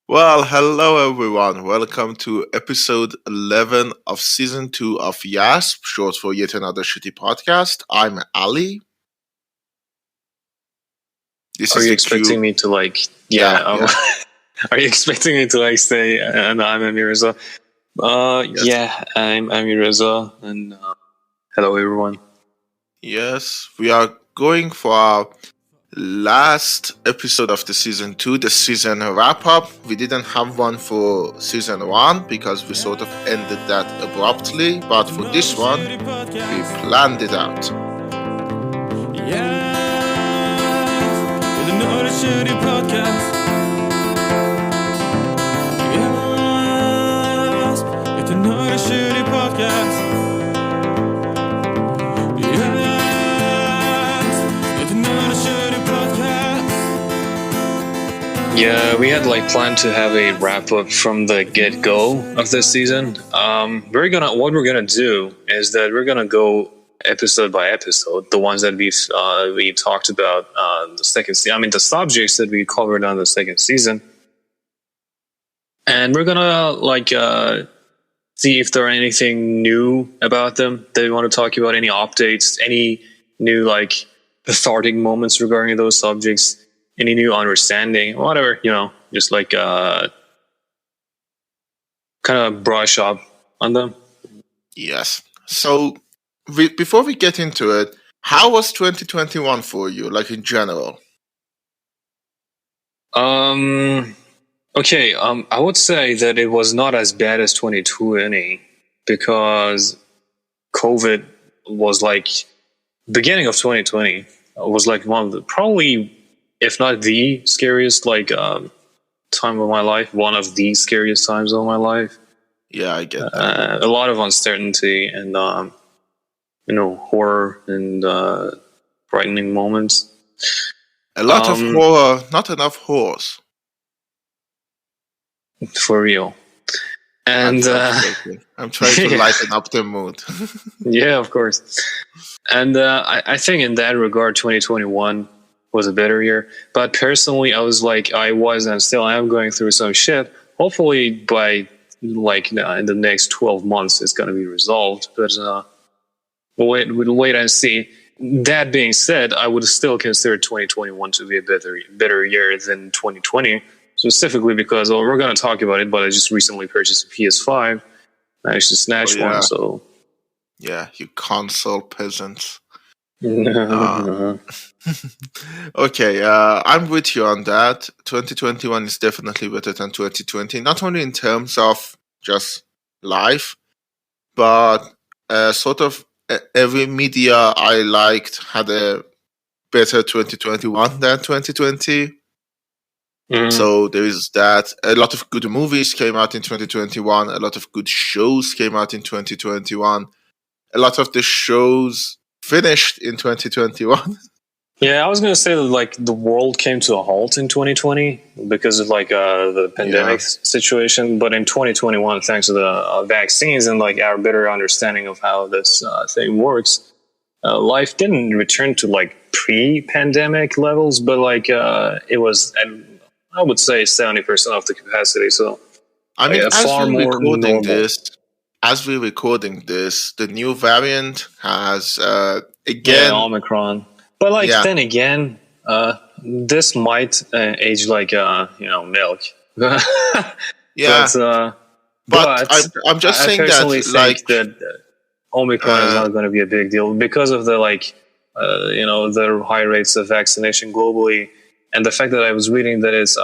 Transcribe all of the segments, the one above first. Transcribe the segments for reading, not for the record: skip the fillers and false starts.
Well, hello everyone. Welcome to episode 11 of season 2 of YASP, short for Yet Another Shitty Podcast. I'm Ali. This Are is you the expecting Q. me to Yeah, Are you expecting me to say, and I'm Amir Reza? yes. I'm Amir Reza, and hello everyone. Yes, we are going for our last episode of the season 2, the season wrap up. We didn't have one for season 1 because we sort of ended that abruptly, but for this one, we planned it out. Yeah, we had planned to have a wrap up from the get go of this season. What we're gonna do is that we're gonna go episode by episode, the ones that we talked about the second season. I mean, the subjects that we covered on the second season, and we're gonna see if there are anything new about them that we want to talk about, any updates, any new cathartic moments regarding those subjects, any new understanding, whatever, just kind of brush up on them. Yes. So, before we get into it, how was 2021 for you, like in general? Okay, I would say that it was not as bad as 2020 because COVID was beginning of 2020 was one of the probably, if not the scariest time of my life, one of the scariest times of my life. Yeah, I get that. A lot of uncertainty and horror and frightening moments. A lot of horror, not enough horrors. For real. And I'm trying to lighten up the mood. Yeah, of course. And I think in that regard, 2021 was a better year. But personally, I was and still am going through some shit. Hopefully by in the next 12 months, it's going to be resolved. But we'll wait and see. That being said, I would still consider 2021 to be a better year than 2020. Specifically because we're going to talk about it, but I just recently purchased a PS5. I managed to snatch one, so... Yeah, you console peasants. Uh-huh. Okay, I'm with you on that. 2021 is definitely better than 2020, not only in terms of just life, but sort of every media I liked had a better 2021 than 2020. Mm-hmm. So there is that. A lot of good movies came out in 2021. A lot of good shows came out in 2021. A lot of the shows finished in 2021. Yeah, I was going to say that the world came to a halt in 2020 because of the pandemic situation. But in 2021, thanks to the vaccines and our better understanding of how this thing works, life didn't return to pre-pandemic levels, but it was... I would say 70% of the capacity. So, I mean, as we're recording this, the new variant has again Omicron. But then again, this might age like milk. Yeah, but I'm just saying that Omicron is not going to be a big deal because of the the high rates of vaccination globally. And the fact that I was reading that it's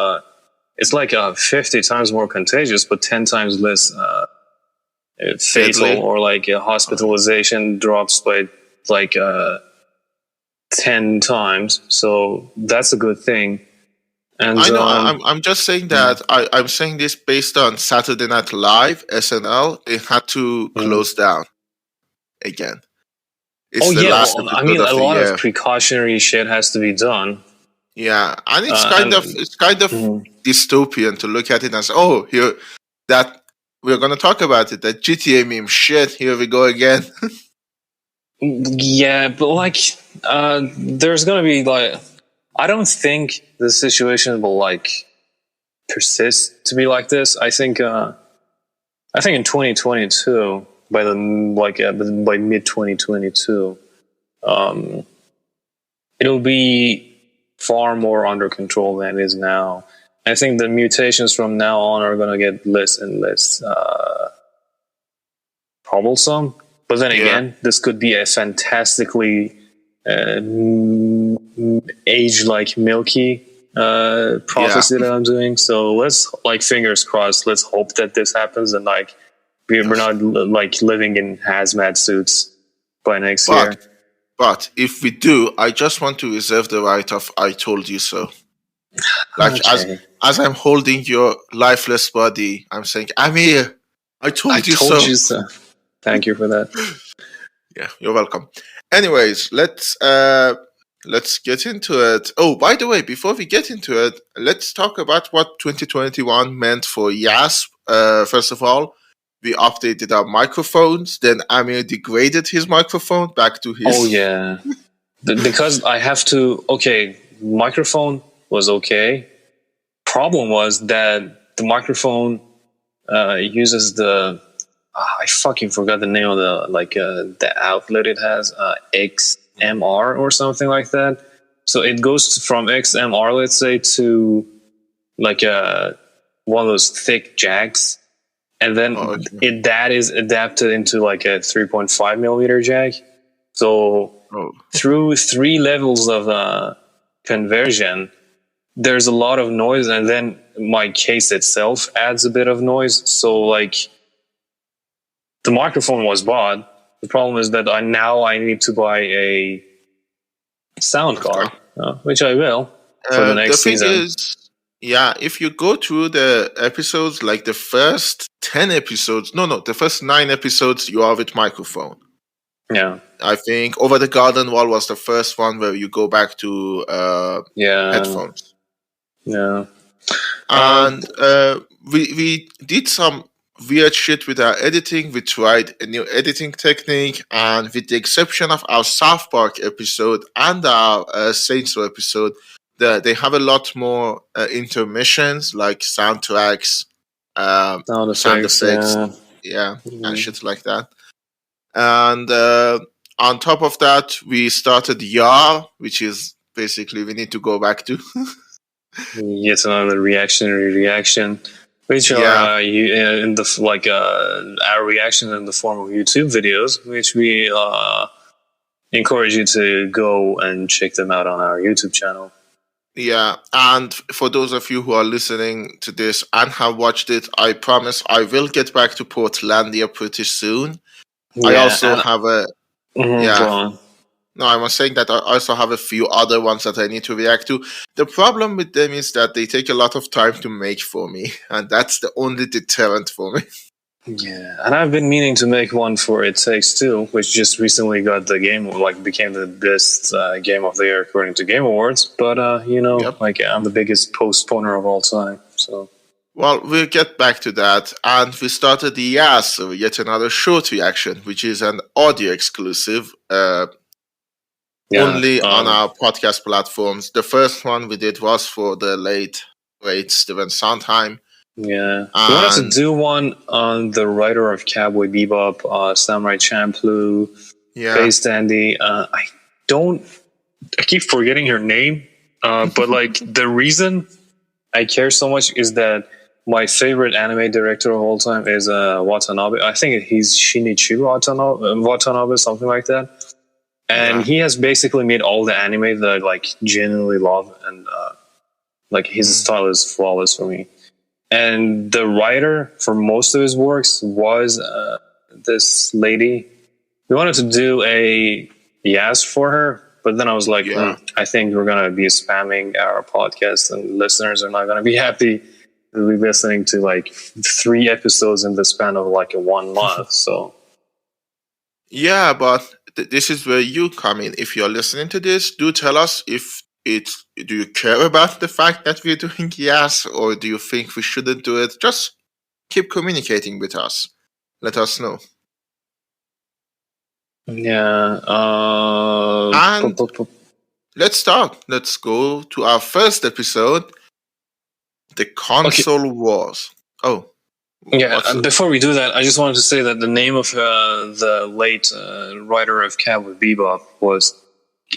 50 times more contagious, but 10 times less fatal, or hospitalization drops by 10 times. So that's a good thing. And I know. I'm just saying that I'm saying this based on Saturday Night Live, SNL. They had to close down again. It's a lot of precautionary shit has to be done. Yeah, and it's kind of dystopian to look at it and say, "Oh, here that we're going to talk about it. That GTA meme shit. Here we go again." Yeah, but there's going to be I don't think the situation will persist to be like this. I think in 2022, by mid 2022, it'll be far more under control than it is now. I think the mutations from now on are going to get less and less troublesome. But then again, this could be a fantastically age like milky prophecy that I'm doing. So let's fingers crossed. Let's hope that this happens and we're not living in hazmat suits by next year. But if we do, I just want to reserve the right of "I told you so." As I'm holding your lifeless body, I'm saying, "Amir, I told you so." Thank you for that. Yeah, you're welcome. Anyways, let's get into it. Oh, by the way, before we get into it, let's talk about what 2021 meant for YASP. First of all, we updated our microphones. Then Amir degraded his microphone back to his. Oh yeah, because I have to. Okay, microphone was okay. Problem was that the microphone uses the. I fucking forgot the name of the outlet it has, XMR or something like that. So it goes from XMR, let's say, to one of those thick jacks, and then that is adapted into a 3.5 millimeter jack. So through 3 levels of conversion, there's a lot of noise, and then my case itself adds a bit of noise. So the microphone was bought. The problem is that I need to buy a sound card, which I will for the next season. If you go through the episodes, like the first 10 episodes, the first 9 episodes, you are with microphone. Yeah. I think Over the Garden Wall was the first one where you go back to headphones. Yeah. And we did some weird shit with our editing. We tried a new editing technique, and with the exception of our South Park episode and our Saints Row episode, they have a lot more intermissions, like soundtracks, sound effects, and shit like that. And on top of that, we started YAR, which is basically we need to go back to. Yet another reaction. Which are in the our reaction in the form of YouTube videos, which we encourage you to go and check them out on our YouTube channel. Yeah, and for those of you who are listening to this and have watched it, I promise I will get back to Portlandia pretty soon. I also have a No, I was saying that I also have a few other ones that I need to react to. The problem with them is that they take a lot of time to make for me, and that's the only deterrent for me. Yeah, and I've been meaning to make one for It Takes Two, which just recently got the became the best game of the year according to Game Awards. But I'm the biggest postponer of all time. So, well, we'll get back to that, and we started the YASP, yet another short reaction, which is an audio exclusive. Only on our podcast platforms. The first one we did was for the late great Steven Sondheim. Yeah. We wanted to do one on the writer of Cowboy Bebop, Samurai Champloo, Space Dandy. I keep forgetting her name, but the reason I care so much is that my favorite anime director of all time is Watanabe. I think he's Shinichiro Watanabe, something like that. And he has basically made all the anime that I genuinely love, and his style is flawless for me. And the writer for most of his works was this lady. We wanted to do a YASP for her, but then I was like, I think we're gonna be spamming our podcast, and listeners are not gonna be happy to be listening to 3 episodes in the span of 1 month. So yeah, but this is where you come in. If you're listening to this, do tell us if do you care about the fact that we're doing YASP, or do you think we shouldn't do it? Just keep communicating with us. Let us know. Yeah. And let's start. Let's go to our first episode. the console wars. Oh. Yeah, before we do that, I just wanted to say that the name of the late writer of Cowboy Bebop was,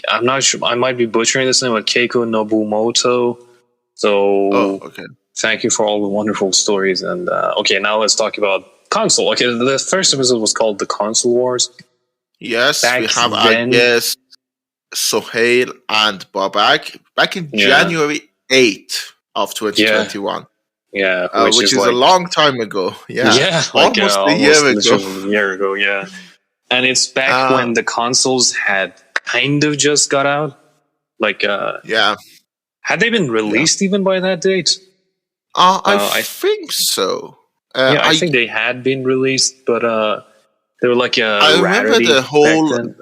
I'm not sure, I might be butchering this name, but Keiko Nobumoto. So, okay. Thank you for all the wonderful stories. And okay, now let's talk about console. Okay, the first episode was called The Console Wars. Yes, Back we have then, our guest Sohail and Babak back in January 8th of 2021. Yeah, which is like, a long time ago. Yeah, like almost a year ago. A year ago, yeah. And it's back when the consoles had kind of just got out. Like, had they been released even by that date? I think so. I think they had been released, but they were like I remember the whole. back then.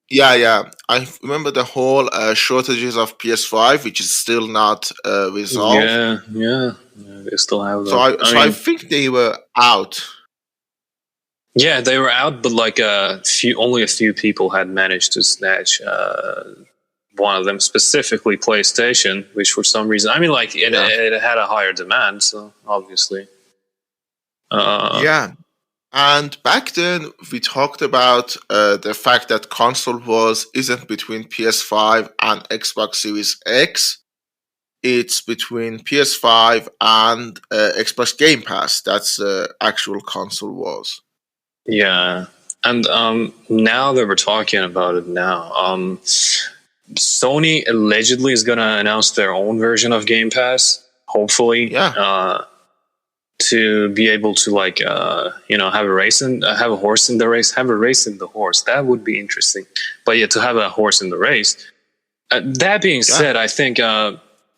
Yeah. I remember the whole shortages of PS5, which is still not resolved. Yeah. They still have them. So I think they were out. Yeah, they were out, but like only a few people had managed to snatch one of them, specifically PlayStation, which for some reason, I mean, like it had a higher demand, so obviously. And back then we talked about the fact that console wars isn't between PS5 and Xbox Series X. It's between PS5 and Xbox Game Pass. That's actual console wars. Yeah, and now that we're talking about it now, Sony allegedly is going to announce their own version of Game Pass, hopefully. To be able to like have a horse in the race, have a race in the horse. That would be interesting. But yeah, to have a horse in the race. That being said, I think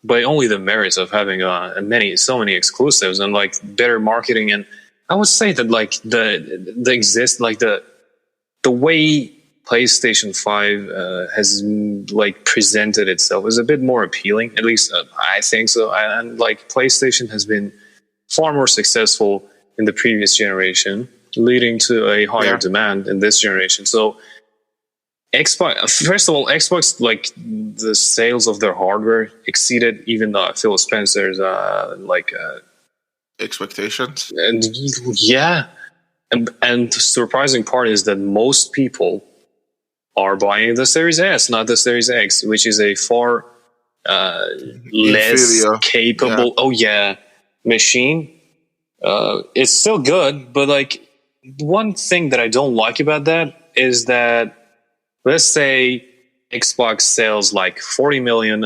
by only the merits of having so many exclusives and like better marketing, and I would say that like the way PlayStation 5 has like presented itself is a bit more appealing. At least I think so. And like PlayStation has been far more successful in the previous generation, leading to a higher demand in this generation. So Xbox, first of all, Xbox, like the sales of their hardware exceeded even Phil Spencer's expectations. And and the surprising part is that most people are buying the Series S, not the Series X, which is a far less capable. Machine. It's still good, but like one thing that I don't like about that is that, let's say Xbox sells like 40 million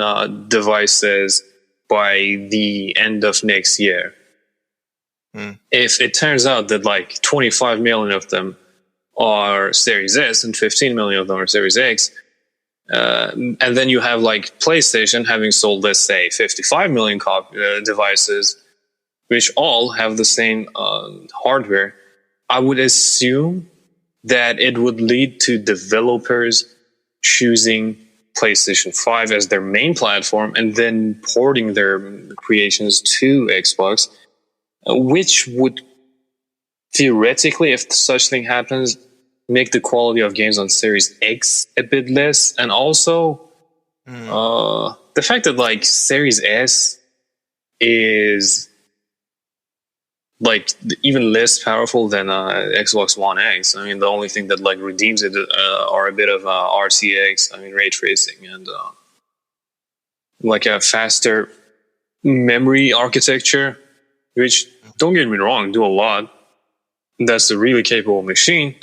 devices by the end of next year. If it turns out that like 25 million of them are Series S and 15 million of them are Series X, and then you have like PlayStation having sold, let's say, 55 million devices, which all have the same hardware, I would assume that it would lead to developers choosing PlayStation 5 as their main platform and then porting their creations to Xbox, which would theoretically, if such thing happens, make the quality of games on Series X a bit less. And also the fact that like Series S is like even less powerful than Xbox One X. I mean, the only thing that like redeems it are a bit of RTX, I mean ray tracing, and like a faster memory architecture, which, don't get me wrong, do a lot. That's a really capable machine.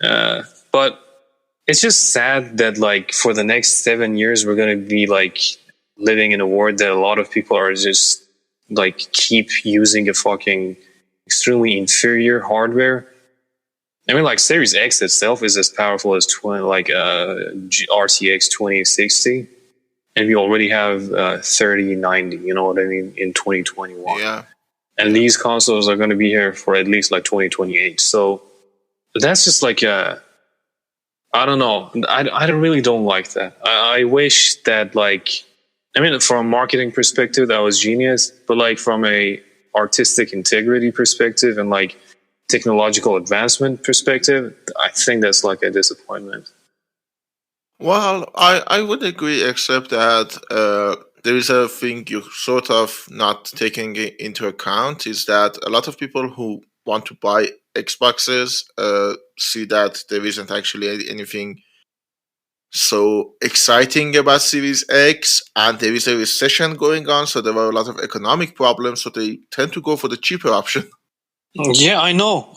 But it's just sad that like for the next 7 years we're going to be like living in a world that a lot of people are just like keep using a fucking extremely inferior hardware. I mean, like Series X itself is as powerful as RTX 2060, and we already have 3090. You know what I mean? In 2021, and these consoles are going to be here for at least like 2028. So that's just like I don't know. I really don't like that. I wish that like. I mean, from a marketing perspective, that was genius. But like from a artistic integrity perspective and like technological advancement perspective, I think that's like a disappointment. Well, I would agree, except that there is a thing you're sort of not taking into account is that a lot of people who want to buy Xboxes see that there isn't actually anything so exciting about Series X, and there is a recession going on, so there are a lot of economic problems, so they tend to go for the cheaper option. Yeah, I know.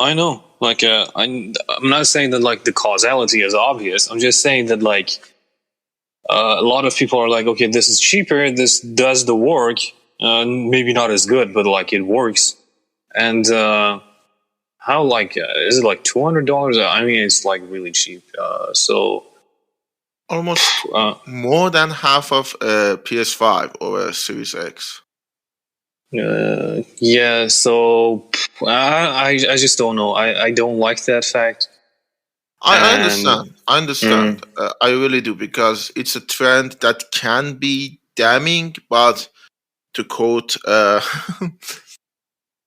Like, I'm not saying that like the causality is obvious. I'm just saying that like a lot of people are like, okay, this is cheaper. This does the work. Maybe not as good, but like it works. And how like is it like $200? I mean, it's like really cheap. So Almost more than half of a PS5 or a Series X. Yeah. So I just don't know. I don't like that fact. I understand. I understand. I really do, because it's a trend that can be damning, but to quote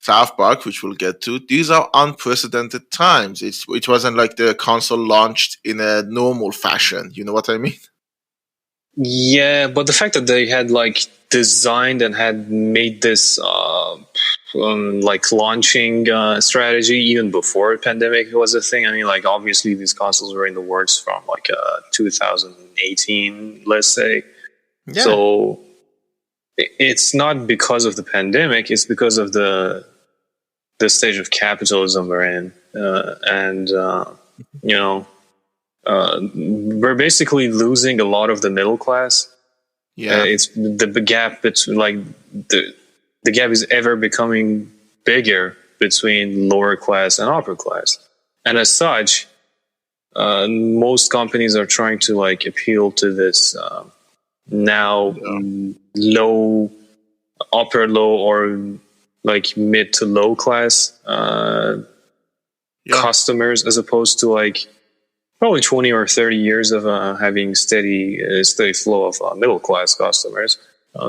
South Park, which we'll get to, these are unprecedented times. It wasn't like the console launched in a normal fashion. You know what I mean? Yeah, but the fact that they had like designed and had made this like launching strategy even before the pandemic was a thing. I mean, like obviously these consoles were in the works from like 2018, let's say. Yeah. So it's not because of the pandemic; it's because of the stage of capitalism we're in, and you know. We're basically losing a lot of the middle class. Yeah, it's the gap between like the gap is ever becoming bigger between lower class and upper class, and as such, most companies are trying to like appeal to this now low, upper low, or like mid to low class customers, as opposed to like probably 20 or 30 years of having steady flow of middle class customers.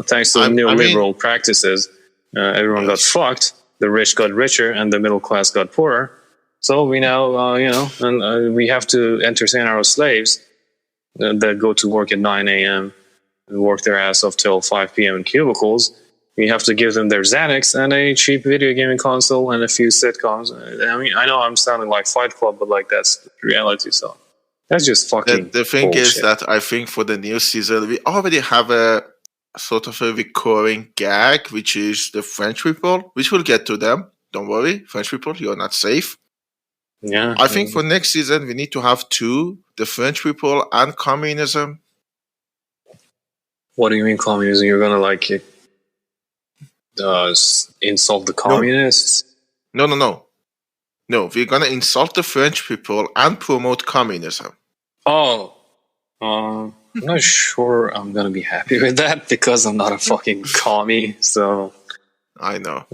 Thanks to neoliberal practices, everyone got fucked. The rich got richer, and the middle class got poorer. So we now, and we have to entertain our slaves that go to work at 9 a.m. and work their ass off till 5 p.m. in cubicles. We have to give them their Xanax and a cheap video gaming console and a few sitcoms. I mean, I know I'm sounding like Fight Club, but like that's the reality. So that's just fucking the thing bullshit. is that I think for the new season, we already have a sort of a recurring gag, which is the French people, which we'll get to them. Don't worry, French people, you're not safe. Yeah. I think for next season, we need to have two, the French people and communism. What do you mean communism? You're going to like insult the communists? No, we're going to insult the French people and promote communism. Oh. I'm not sure I'm going to be happy with that because I'm not a fucking commie, so... I know.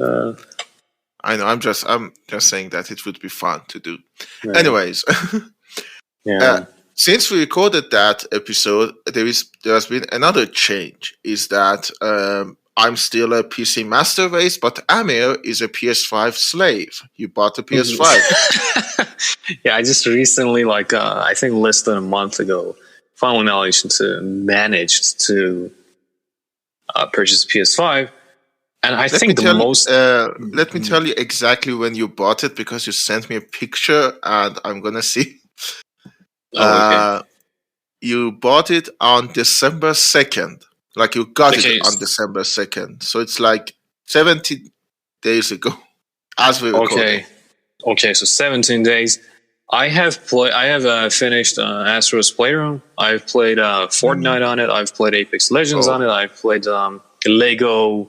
I'm just saying that it would be fun to do. Yeah. Anyways, since we recorded that episode, there has been another change. Is that I'm still a PC master race, but Amir is a PS5 slave. You bought a PS5. Yeah, I just recently, like I think less than a month ago, finally managed to purchase a PS5. And I think the most... let me tell you exactly when you bought it, because you sent me a picture and I'm going to see. Okay. You bought it on December 2nd. Like you got it on December 2nd. So it's like 17 days ago as we recorded. Okay, so 17 days. I have finished Astro's Playroom. I've played Fortnite on it. I've played Apex Legends on it. I've played Lego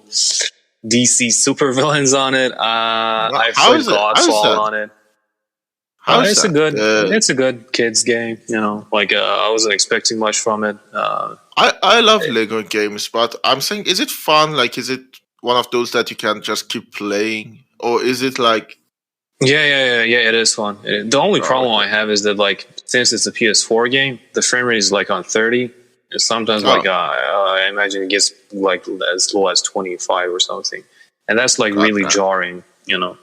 DC supervillains on it. I've played Godfall on it. It's a good kids game. You know, like I wasn't expecting much from it. I love Lego games, but I'm saying, is it fun? Like, is it one of those that you can just keep playing, or is it like? Yeah. It is fun. The only problem I have is that, like, since it's a PS4 game, the frame rate is like on 30. Sometimes, I imagine it gets like as low as 25 or something, and that's like really jarring, you know.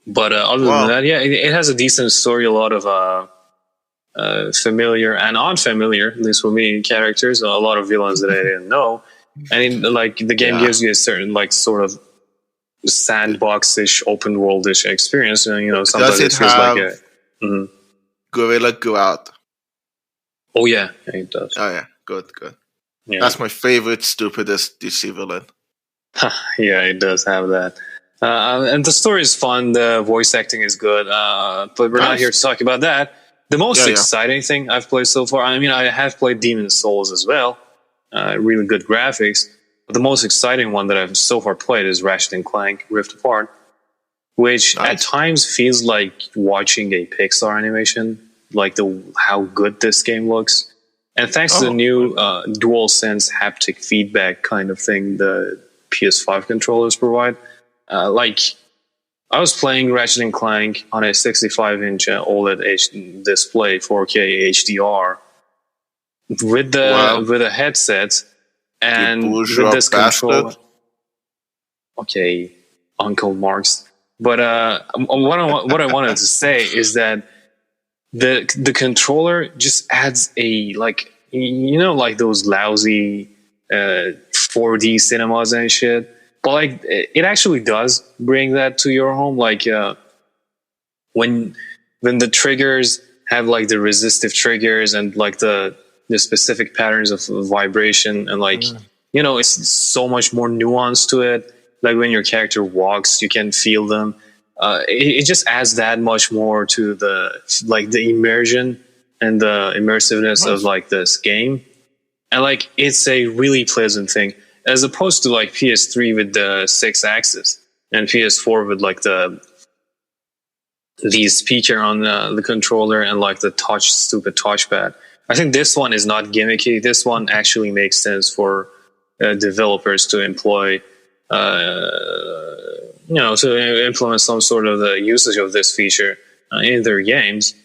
But other than that, yeah, it has a decent story, a lot of familiar and unfamiliar, at least for me, characters, a lot of villains that I didn't know. And like the game gives you a certain like sort of sandbox-ish, open world-ish experience, and sometimes it feels like a Gorilla Go Out? Oh yeah, it does. Oh yeah, good. Yeah. That's my favorite stupidest DC villain. Yeah, it does have that. And the story is fun. The voice acting is good. But we're not here to talk about that. The most exciting thing I've played so far, I mean, I have played Demon's Souls as well. Really good graphics. But the most exciting one that I've so far played is Ratchet & Clank Rift Apart, which at times feels like watching a Pixar animation, like how good this game looks. And thanks to the new DualSense haptic feedback kind of thing the PS5 controllers provide, like I was playing Ratchet & Clank on a 65-inch OLED display, 4K HDR, with a headset and with this controller. Okay, Uncle Marx. But what I wanted to say is that the controller just adds a like those lousy 4D cinemas and shit. But like it actually does bring that to your home. Like when the triggers have like the resistive triggers and like the specific patterns of vibration and like it's so much more nuance to it. Like when your character walks, you can feel them. It just adds that much more to the immersion and the immersiveness of like this game. And like it's a really pleasant thing, as opposed to like PS3 with the 6-axis and PS4 with like the speaker on the controller and like the stupid touchpad. I think this one is not gimmicky. This one actually makes sense for developers to employ, to implement some sort of the usage of this feature in their games.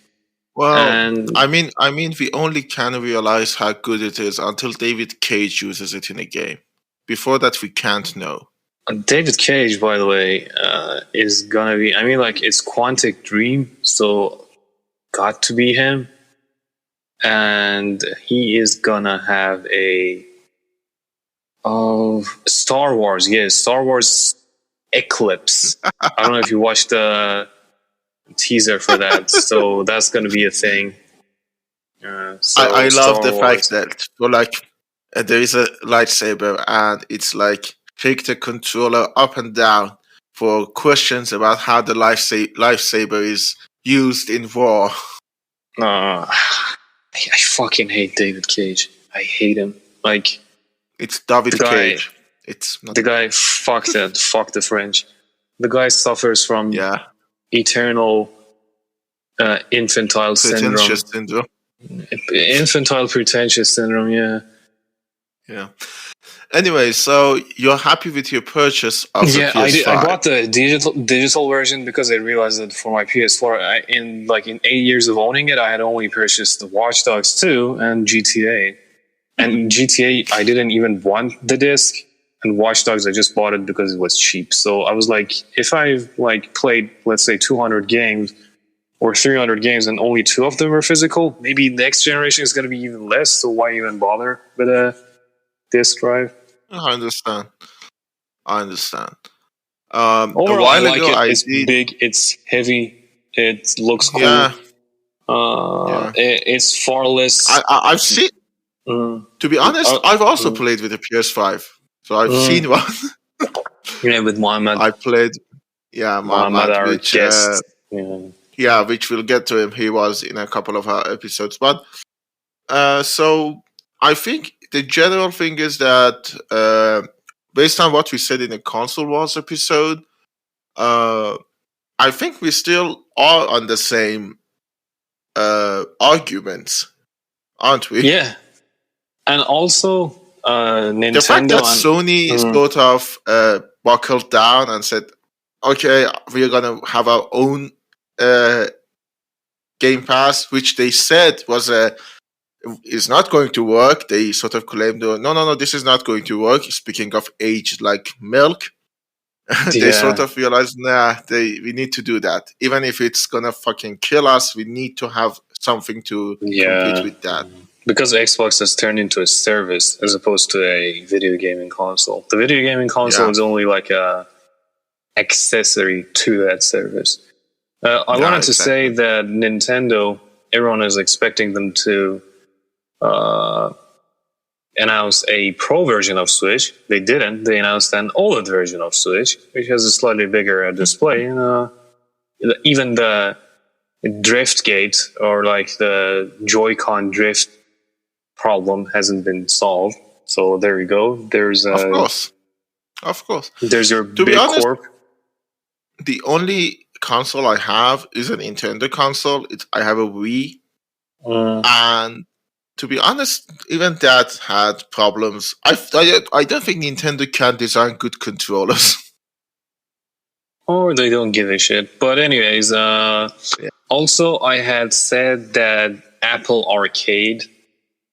Well, I mean, we only can realize how good it is until David Cage uses it in a game. Before that, we can't know. David Cage, by the way, is gonna be. I mean, like it's Quantic Dream, so got to be him, and he is gonna have a Star Wars. Yes, Star Wars Eclipse. I don't know if you watched the teaser for that, so that's going to be a thing. I love the fact that there is a lightsaber and it's like shake the controller up and down for questions about how the lightsaber is used in war. I fucking hate David Cage. I hate him. Like it's David Cage. It's not the guy. Fuck that. Fuck the French. The guy suffers from eternal infantile syndrome. Infantile pretentious syndrome, yeah. Anyway, so you're happy with your purchase of the PS5? I bought the digital version because I realized that for my PS4, in 8 years of owning it, I had only purchased the Watch Dogs 2 and GTA. And GTA, I didn't even want the disc. And Watch Dogs, I just bought it because it was cheap. So I was like, if I've played, let's say, 200 games or 300 games and only 2 of them are physical, maybe next generation is going to be even less. So why even bother with a disc drive? I understand. Overall, a while ago, it's big, it's heavy, it looks cool. Yeah. It's far less. I've seen. To be honest, I've also played with a PS5. So I've seen one. With Mohammed. I played, Mohammed, our which, guest. Which we'll get to him. He was in a couple of our episodes. But, so I think the general thing is that, based on what we said in the Console Wars episode, I think we still are on the same arguments, aren't we? Yeah. And also, Nintendo. The fact that Sony sort of buckled down and said, okay, we're going to have our own Game Pass, which they said is not going to work. They sort of claimed, no, this is not going to work. Speaking of aged like milk. They sort Yeah. of realize, we need to do that. Even if it's gonna fucking kill us, we need to have something to compete Yeah. with that. Because Xbox has turned into a service as opposed to a video gaming console. The video gaming console Yeah, is only like a accessory to that service. I yeah, wanted to say exactly. that Nintendo, everyone is expecting them to uh, announce a Pro version of Switch. They didn't. They announced an OLED version of Switch, which has a slightly bigger display. Even the drift gate or like the Joy-Con drift problem hasn't been solved. So there you go. Of course, of course. There's your To be big honest, corp. the only console I have is a Nintendo console. I have a Wii, Mm. and to be honest, even that had problems. I don't think Nintendo can design good controllers. Or they don't give a shit. But anyways, Yeah. also I had said that Apple Arcade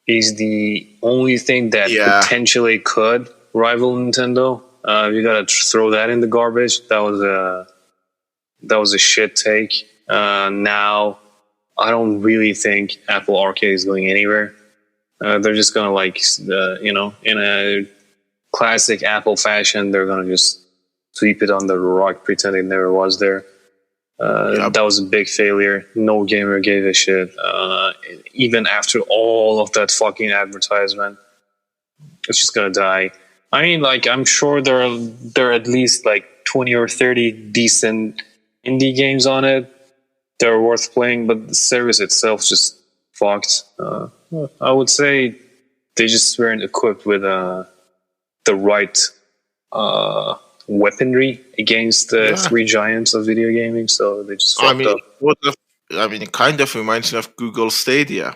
is the only thing that Yeah, potentially could rival Nintendo. You gotta throw that in the garbage. That was a shit take. Now I don't really think Apple Arcade is going anywhere. They're just gonna in a classic Apple fashion, they're gonna just sweep it under the rug, pretend it never was there. yeah. That was a big failure. No gamer gave a shit. Even after all of that fucking advertisement, it's just gonna die. I mean, like, I'm sure there are at least like 20 or 30 decent indie games on it that are worth playing, but the service itself just fucked. I would say they just weren't equipped with the right weaponry against the Yeah. three giants of video gaming, so they just I fucked mean, up. it kind of reminds me of Google Stadia.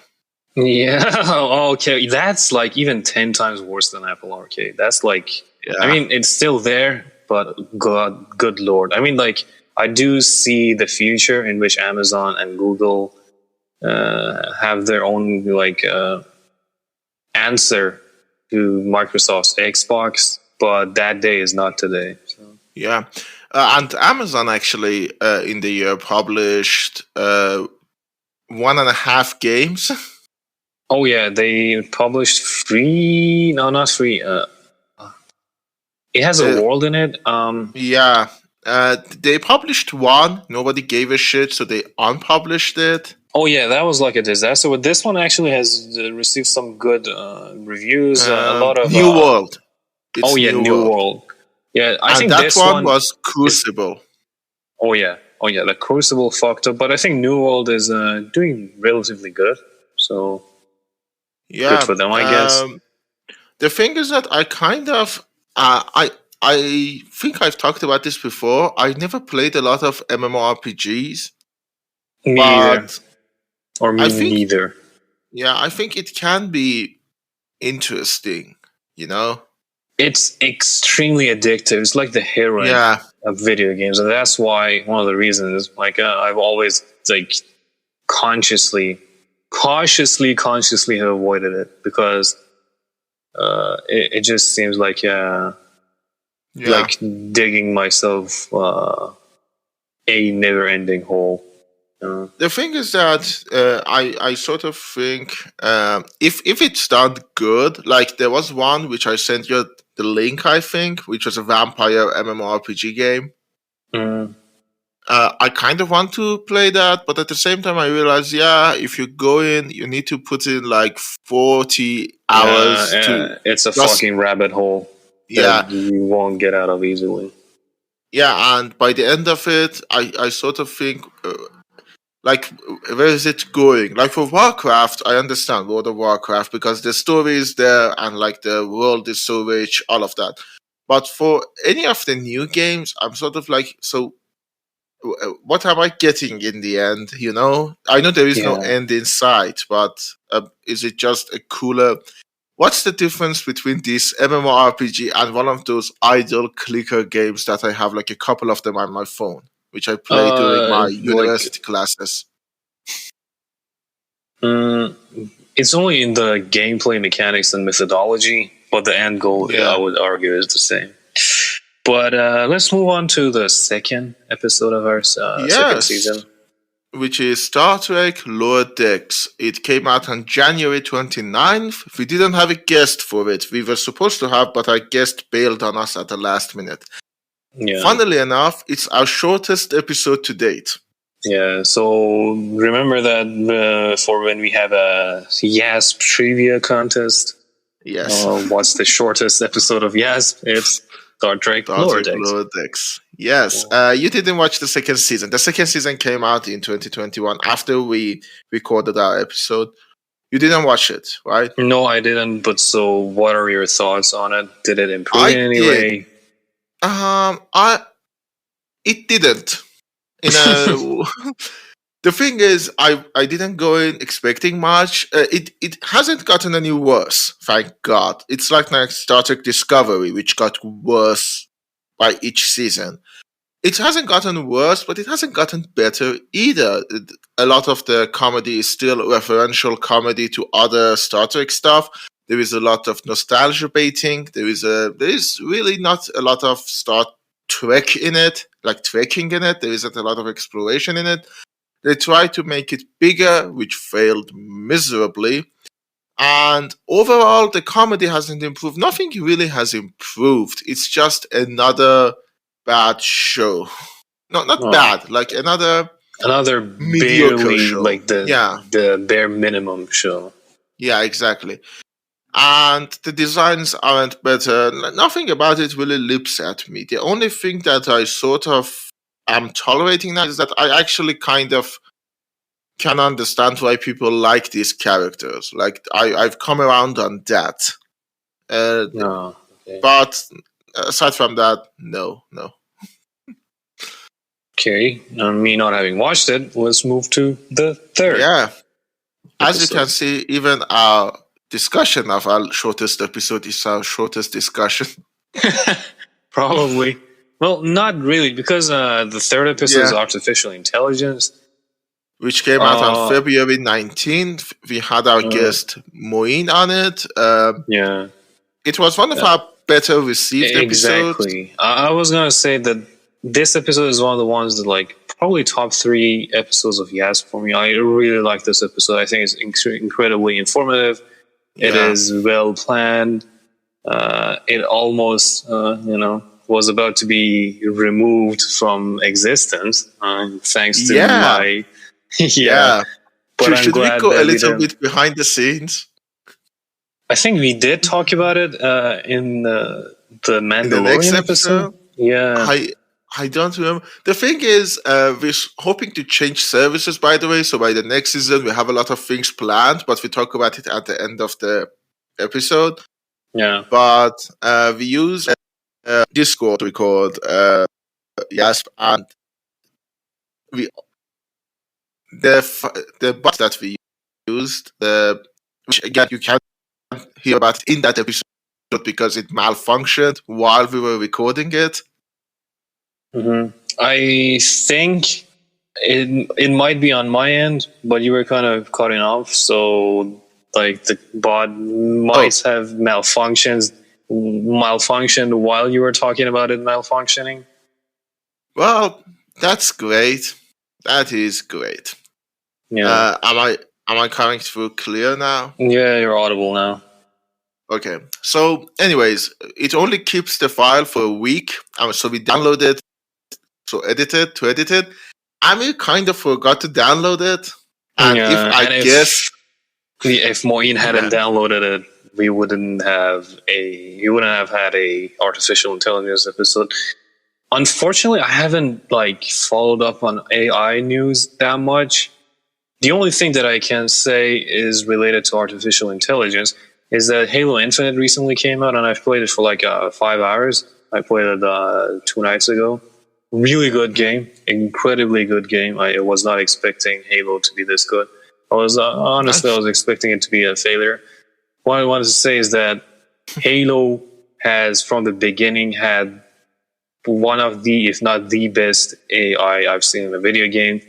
Yeah, okay, that's like even 10 times worse than Apple Arcade. That's like, I Yeah, mean, it's still there, but good lord. I mean, like, I do see the future in which Amazon and Google have their own like answer to Microsoft's Xbox, but that day is not today. So. yeah. And Amazon actually in the year published 1.5 games. Oh yeah, they published free. No, not free. It has a Uh, world in it. yeah, they published one. Nobody gave a shit, so they unpublished it. Oh yeah, that was like a disaster. But this one actually has received some good reviews. A lot of. New World. Oh It's yeah, New New World, World. Yeah, I and think that this one one was is. Crucible. Oh yeah, the Crucible fucked up, but I think New World is doing relatively good. So good Yeah. for them, I guess. The thing is that I kind of I think I've talked about this before. I never played a lot of MMORPGs, Me neither, but or me I think neither. I think it can be interesting. You know? It's extremely addictive. It's like the heroin Yeah, of video games, and that's why one of the reasons, like, I've always like cautiously have avoided it because it just seems like yeah. like digging myself a never-ending hole. The thing is that I sort of think if it's done good, like there was one which I sent you the link, I think, which was a vampire MMORPG game. Mm. I kind of want to play that, but at the same time, I realize, if you go in, you need to put in like 40 hours to It's a just, fucking rabbit hole that yeah, you won't get out of easily. yeah. And by the end of it, I sort of think, like, where is it going? Like for Warcraft, I understand World of Warcraft because the story is there and like the world is so rich, all of that. But for any of the new games, I'm sort of like, so what am I getting in the end? You know, I know there is no Yeah. end in sight, but is it just a cooler? What's the difference between this MMORPG and one of those idle clicker games that I have, like a couple of them on my phone, which I play during my Like university classes? it's only in the gameplay mechanics and methodology, but the end goal, I Yeah, would argue, is the same. But let's move on to the second episode of our second season. Which is Star Trek Lower Decks. It came out on January 29th. We didn't have a guest for it. We were supposed to have, but our guest bailed on us at the last minute. Yeah. Funnily enough, it's our shortest episode to date. Yeah, so remember that for when we have a YASP trivia contest? Yes. What's the shortest episode of YASP? It's Star Trek Lower Decks. Yes. You didn't watch the second season. The second season came out in 2021 after we recorded our episode. You didn't watch it, right? No, I didn't. But so, what are your thoughts on it? Did it improve in any way? It didn't. The thing is, I didn't go in expecting much. It hasn't gotten any worse, thank God. It's like Star Trek Discovery, which got worse by each season. It hasn't gotten worse, but it hasn't gotten better either. A lot of the comedy is still referential comedy to other Star Trek stuff. There is a lot of nostalgia baiting. There is really not a lot of Star Trek in it, like trekking in it. There isn't a lot of exploration in it. They tried to make it bigger, which failed miserably. And overall, the comedy hasn't improved. Nothing really has improved. It's just another bad show. No, not bad. Like another mediocre barely show. Like the bare minimum show. Yeah, exactly. And the designs aren't better. Nothing about it really lips at me. The only thing that I sort of am tolerating now is that I actually kind of can understand why people like these characters. Like I've come around on that. Okay. But aside from that, no. Okay, me not having watched it, let's move to the third. Yeah. As you can see, even our discussion of our shortest episode is our shortest discussion. Probably. Well, not really, because the third episode is Artificial Intelligence. Which came out on February 19th. We had our guest Moeen on it. It was one of our better received episodes. Exactly. I was going to say that this episode is one of the ones that, probably top 3 episodes of YASP for me. I really like this episode. I think it's incredibly informative. It is well planned. It almost, was about to be removed from existence, thanks to my... But should we go a little bit behind the scenes? I think we did talk about it in the Mandalorian episode. Yeah. I don't remember. The thing is, we're hoping to change services, by the way. So by the next season, we have a lot of things planned, but we talk about it at the end of the episode. Yeah. But we use Discord to record YASP, and the bot that we used, which again you can't hear about in that episode because it malfunctioned while we were recording it. Mm-hmm. I think it might be on my end, but you were kind of cutting off, so the bot might have malfunctioned while you were talking about it malfunctioning. Well, that's great. That is great. Yeah. Am I coming through clear now? Yeah, you're audible now. Okay. So, anyways, it only keeps the file for a week. So we download it to edit it. And we kind of forgot to download it. And if Moeen hadn't downloaded it, we wouldn't have had a artificial intelligence episode. Unfortunately, I haven't followed up on AI news that much. The only thing that I can say is related to artificial intelligence is that Halo Infinite recently came out, and I've played it for 5 hours. I played it 2 nights ago. Really good game, incredibly good game. I was not expecting Halo to be this good. I was expecting it to be a failure. What I wanted to say is that Halo has, from the beginning, had one of the, if not the best AI I've seen in a video game.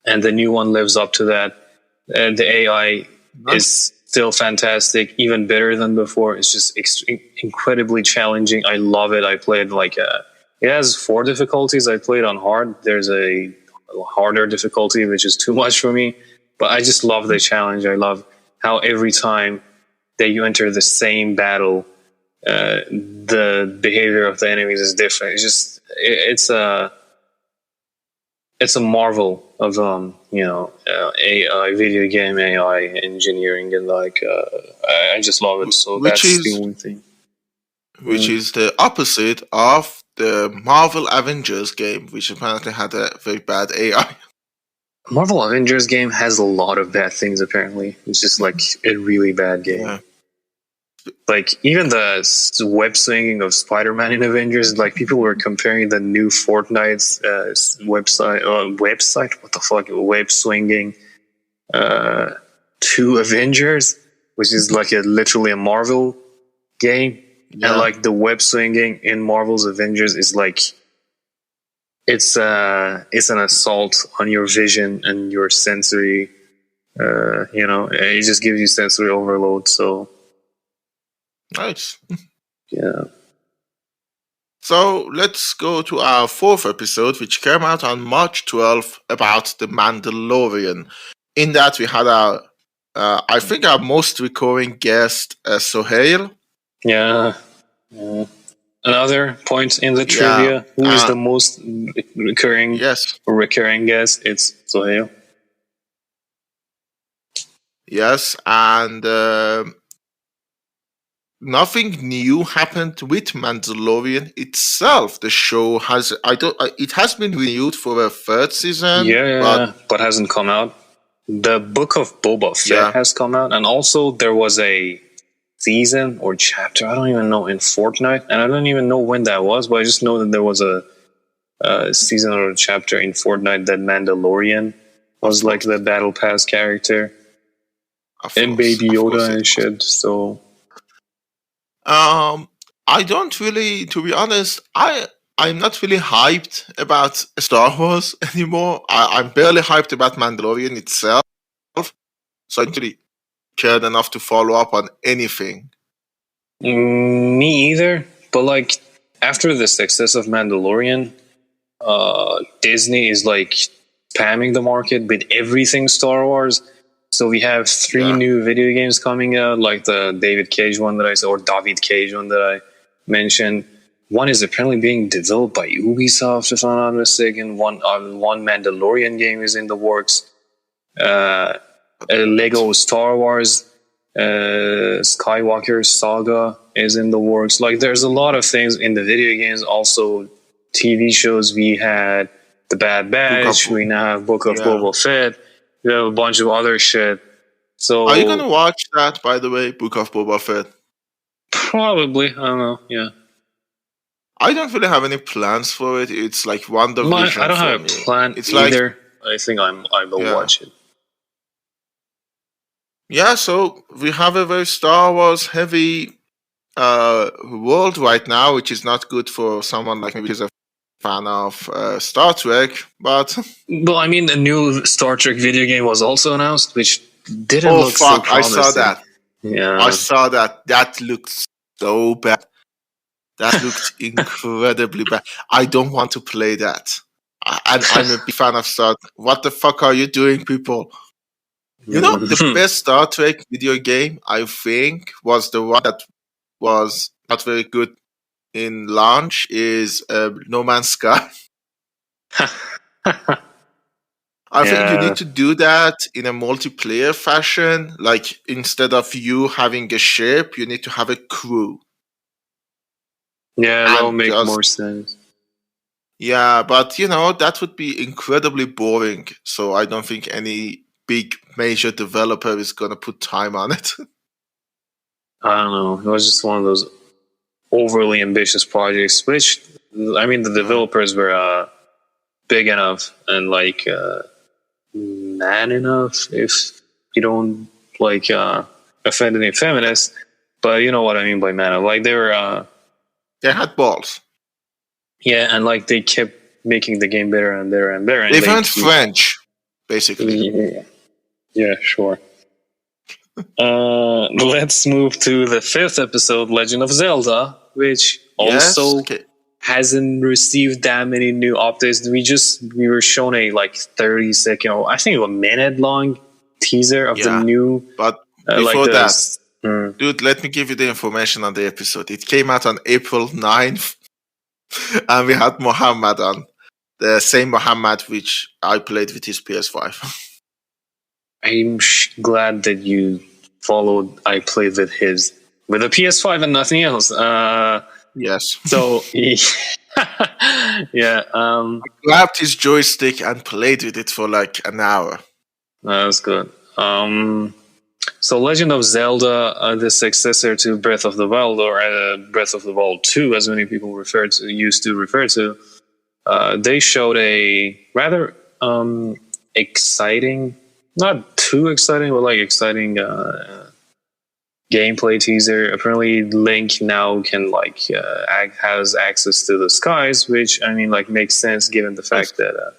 And the new one lives up to that. And the AI is still fantastic, even better than before. It's just incredibly challenging. I love it. I played it has 4 difficulties. I played on hard. There's a harder difficulty, which is too much for me. But I just love the challenge. I love how every time that you enter the same battle, the behavior of the enemies is different. It's a marvel of AI, video game AI engineering, and I just love it. So which that's the is only thing. which is the opposite of the Marvel Avengers game, which apparently had a very bad AI. Marvel Avengers game has a lot of bad things. Apparently, it's just like a really bad game. Yeah. Like even the web swinging of Spider-Man in Avengers, like people were comparing the new Fortnite's website, what the fuck, web swinging to Avengers, which is like literally a Marvel game, and like the web swinging in Marvel's Avengers is like it's an assault on your vision and your sensory. It just gives you sensory overload. So. Nice. Yeah. So let's go to our 4th episode, which came out on March 12th, about the Mandalorian. In that, we had I think our most recurring guest, Sohail. Yeah. Another point in the trivia: who is the most recurring guest? It's Sohail. Yes, and nothing new happened with Mandalorian itself. The show has it has been renewed for a 3rd season. But hasn't come out. The Book of Boba Fett has come out, and also there was a season or chapter, I don't even know, in Fortnite, and I don't even know when that was, but I just know that there was a season or a chapter in Fortnite that Mandalorian was like the Battle Pass character, and Baby Yoda and shit. So. I don't really, to be honest, I'm not really hyped about Star Wars anymore. I'm barely hyped about Mandalorian itself, so I don't really cared enough to follow up on anything. Me either, but like after the success of Mandalorian, Disney is like spamming the market with everything Star Wars. So we have 3 new video games coming out, like the David Cage one that I said, or David Cage one that I mentioned. One is apparently being developed by Ubisoft, if I'm not mistaken. One Mandalorian game is in the works. A Lego Star Wars Skywalker Saga is in the works. Like, there's a lot of things in the video games. Also, TV shows. We had The Bad Batch. We now have Book of Boba Fett. We have a bunch of other shit. So, are you gonna watch that, by the way, Book of Boba Fett? Probably. I don't know. Yeah. I don't really have any plans for it. It's like WandaVision. I don't have a plan either. I think I will watch it. Yeah, so we have a very Star Wars heavy world right now, which is not good for someone like me, who's a fan of Star Trek. But well, I mean, the new Star Trek video game was also announced, which didn't look so promising. I saw that. Yeah, I saw that. That looked so bad. That looked incredibly bad. I don't want to play that. I'm a big fan of Star Trek. What the fuck are you doing, people? You know, the best Star Trek video game, I think, was the one that was not very good in launch, is No Man's Sky. I think you need to do that in a multiplayer fashion. Like, instead of you having a ship, you need to have a crew. Yeah, that would make more sense. Yeah, but, you know, that would be incredibly boring. So I don't think any big major developer is going to put time on it. I don't know. It was just one of those overly ambitious projects, which, I mean, the developers were big enough and, like, man enough, if you don't, like, offend any feminists. But you know what I mean by man enough. Like, they were... they had balls. Yeah, and, like, they kept making the game better and better and better. And they learned French, basically. Yeah, sure. Let's move to the 5th episode, Legend of Zelda, which Yes. also Okay. hasn't received that many new updates. We were shown a 30-second, or I think a minute long teaser of the new. But before that, Hmm. dude, let me give you the information on the episode. It came out on April 9th, and we had Muhammad on. The same Muhammad which I played with his PS5. I'm glad that you followed. I played with a PS5 and nothing else. Yes. So yeah, I grabbed his joystick and played with it for like an hour. That was good. So Legend of Zelda, the successor to Breath of the Wild, or Breath of the Wild 2, as many people used to refer to, they showed a rather exciting, not too exciting, but exciting gameplay teaser. Apparently, Link now can has access to the skies, which makes sense given the fact that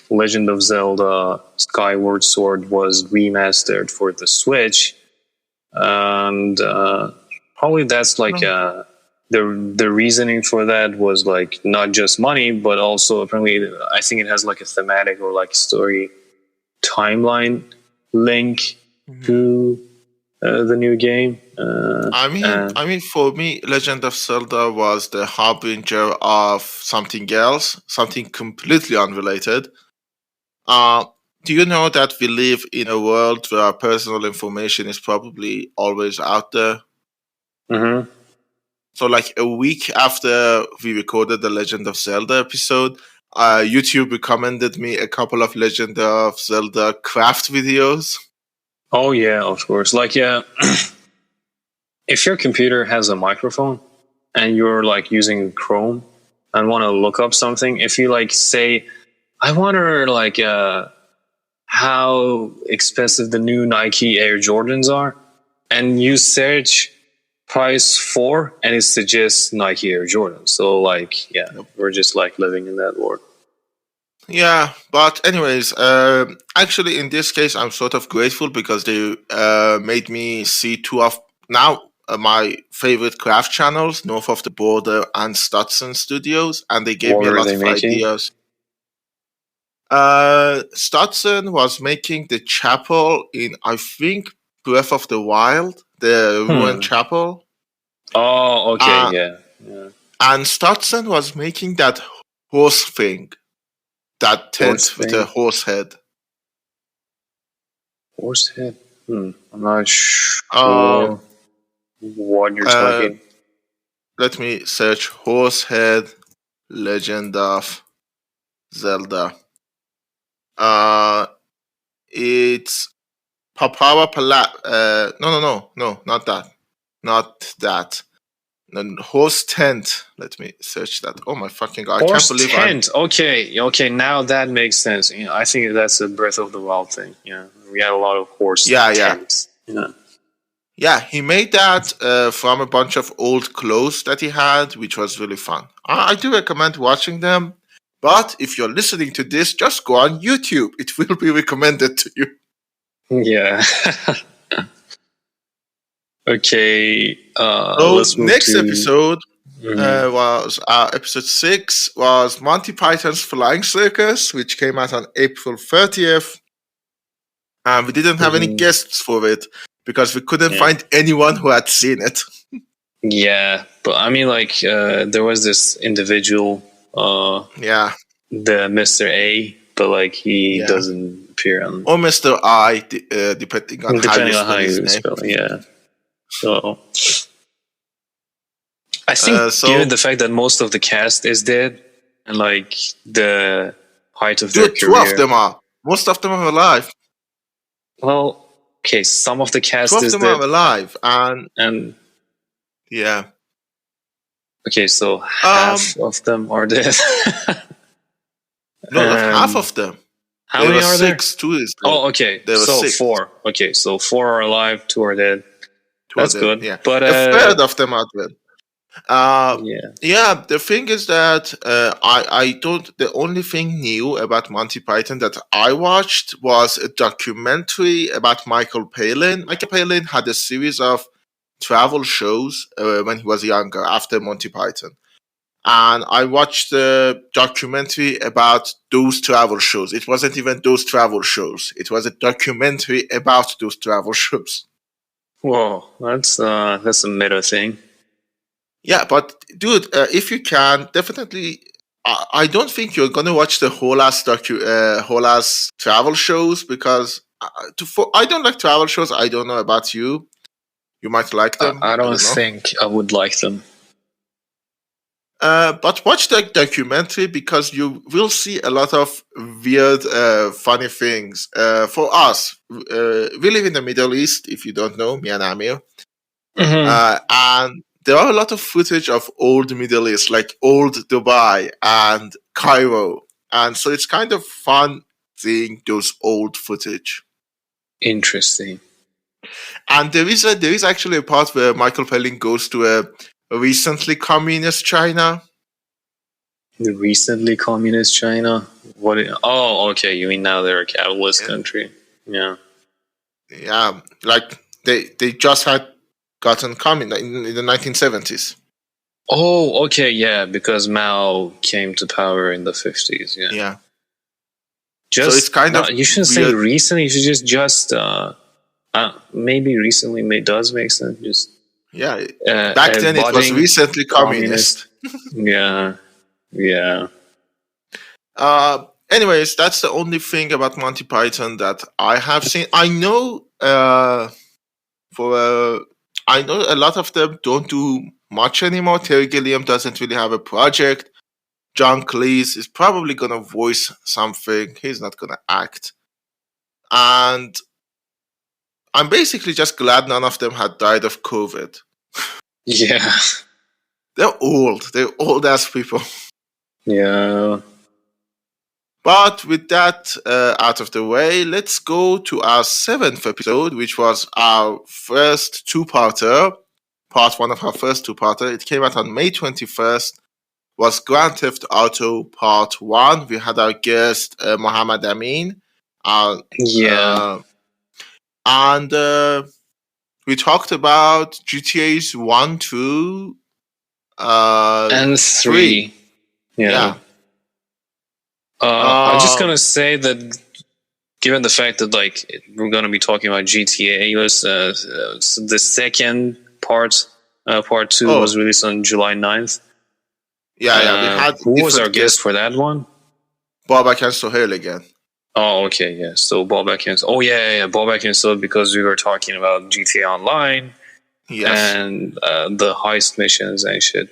Legend of Zelda Skyward Sword was remastered for the Switch, and probably that's the reasoning for that was not just money, but also apparently I think it has a thematic or story timeline link to the new game. I mean, for me, Legend of Zelda was the harbinger of something else, something completely unrelated. Do you know that we live in a world where our personal information is probably always out there? Mm-hmm. So, a week after we recorded the Legend of Zelda episode, YouTube recommended me a couple of Legend of Zelda craft videos. Oh yeah, of course. If your computer has a microphone and you're using Chrome and want to look up something, if you say, I wonder how expensive the new Nike Air Jordans are, and you search price 4 and it suggests Nike Air Jordans. So we're just living in that world. Yeah, but anyways, actually in this case, I'm sort of grateful because they made me see two of now my favorite craft channels, North of the Border and Stutson Studios, and they gave me a lot of ideas. Stutson was making the chapel in, I think, Breath of the Wild, the ruined chapel. Oh, okay, yeah. And Stutson was making that horse thing. That tent with a horse head. Horse head? I'm not sure what you're talking. Let me search horse head Legend of Zelda. It's Papawa Pala. No, not that. Not that. Horse tent. Let me search that. Oh my fucking god! I can't believe tent. Okay. Now that makes sense. I think that's a Breath of the Wild thing. Yeah, we had a lot of horse tents. Yeah, he made that from a bunch of old clothes that he had, which was really fun. I do recommend watching them. But if you're listening to this, just go on YouTube. It will be recommended to you. Yeah. Okay. So next episode was episode 6 was Monty Python's Flying Circus, which came out on April 30th. And we didn't have any guests for it because we couldn't find anyone who had seen it. Yeah, but I mean, there was this individual. The Mr. A, but he doesn't appear on. Or Mr. I, depending on how you spell it. Yeah. So I think given the fact that most of the cast is dead and the height of their career, 2 of them are. Most of them are alive. Well, okay, some of the cast is dead. 2 of them are alive, and yeah. Okay, so half of them are dead. No, not half of them. How many are there? 6. 2 is dead. Oh, okay. There were so 6. 4. Okay, so 4 are alive, 2 are dead. That's good. Yeah. But a third of them are dead. Uh, Yeah. yeah, the thing is that I don't. The only thing new about Monty Python that I watched was a documentary about Michael Palin. Michael Palin had a series of travel shows when he was younger after Monty Python. And I watched the documentary about those travel shows. It wasn't even those travel shows. It was a documentary about those travel shows. Whoa, that's a meta thing. Yeah, but dude, if you can, definitely. I don't think you're gonna watch the whole ass travel shows because I don't like travel shows. I don't know about you. You might like them. I I don't don't know. think I would like them. But watch the documentary because you will see a lot of weird, funny things. For us, we live in the Middle East. If you don't know, me and Amir, Hmm. and there are a lot of footage of old Middle East, like old Dubai and Cairo, and so it's kind of fun seeing those old footage. Interesting. And there is actually a part where Michael Pelling goes to a recently communist China. The recently communist China. What? Oh, okay. You mean now they're a capitalist country? Yeah. Yeah, like they just had gotten communist in the 1970s. Oh, okay. Yeah, because Mao came to power in the 50s. Yeah. Yeah, so it's Just kind of you shouldn't say weird. recently. You should just maybe recently does make sense. Just Yeah, back a then it was budding recently communist. Yeah. Yeah. Anyways, that's the only thing about Monty Python that I have seen. I know for I know a lot of them don't do much anymore. Terry Gilliam doesn't really have a project. John Cleese is probably gonna voice something. He's not gonna act. And I'm basically just glad none of them had died of COVID. Yeah. They're old. They're old ass people. Yeah. But with that out of the way, let's go to our seventh episode, which was our first two-parter, part one of our first two-parter. It came out on May 21st, was Grand Theft Auto Part 1. We had our guest, Mohammed Amin. Yeah. And we talked about GTA's 1, 2, And 3. Yeah. I'm just gonna say that, given the fact that like we're gonna be talking about GTA, the second part, part 2, was released on July 9th. Yeah, we had who was our guest for that one? Bobak and Sohail again. Oh, okay, yeah. So Bobak and Bobak and Sohail, because we were talking about GTA Online, yes, and the heist missions and shit.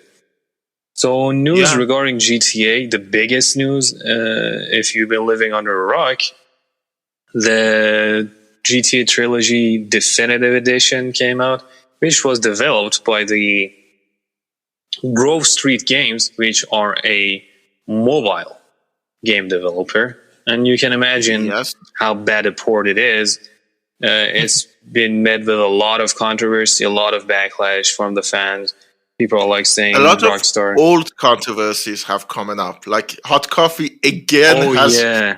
So news regarding GTA, the biggest news, if you've been living under a rock, the GTA Trilogy Definitive Edition came out, which was developed by the Grove Street Games, which are a mobile game developer. And you can imagine how bad a port it is. It's been met with a lot of controversy, a lot of backlash from the fans. People are like saying a lot Rockstar. Of old controversies have coming up. Like Hot Coffee again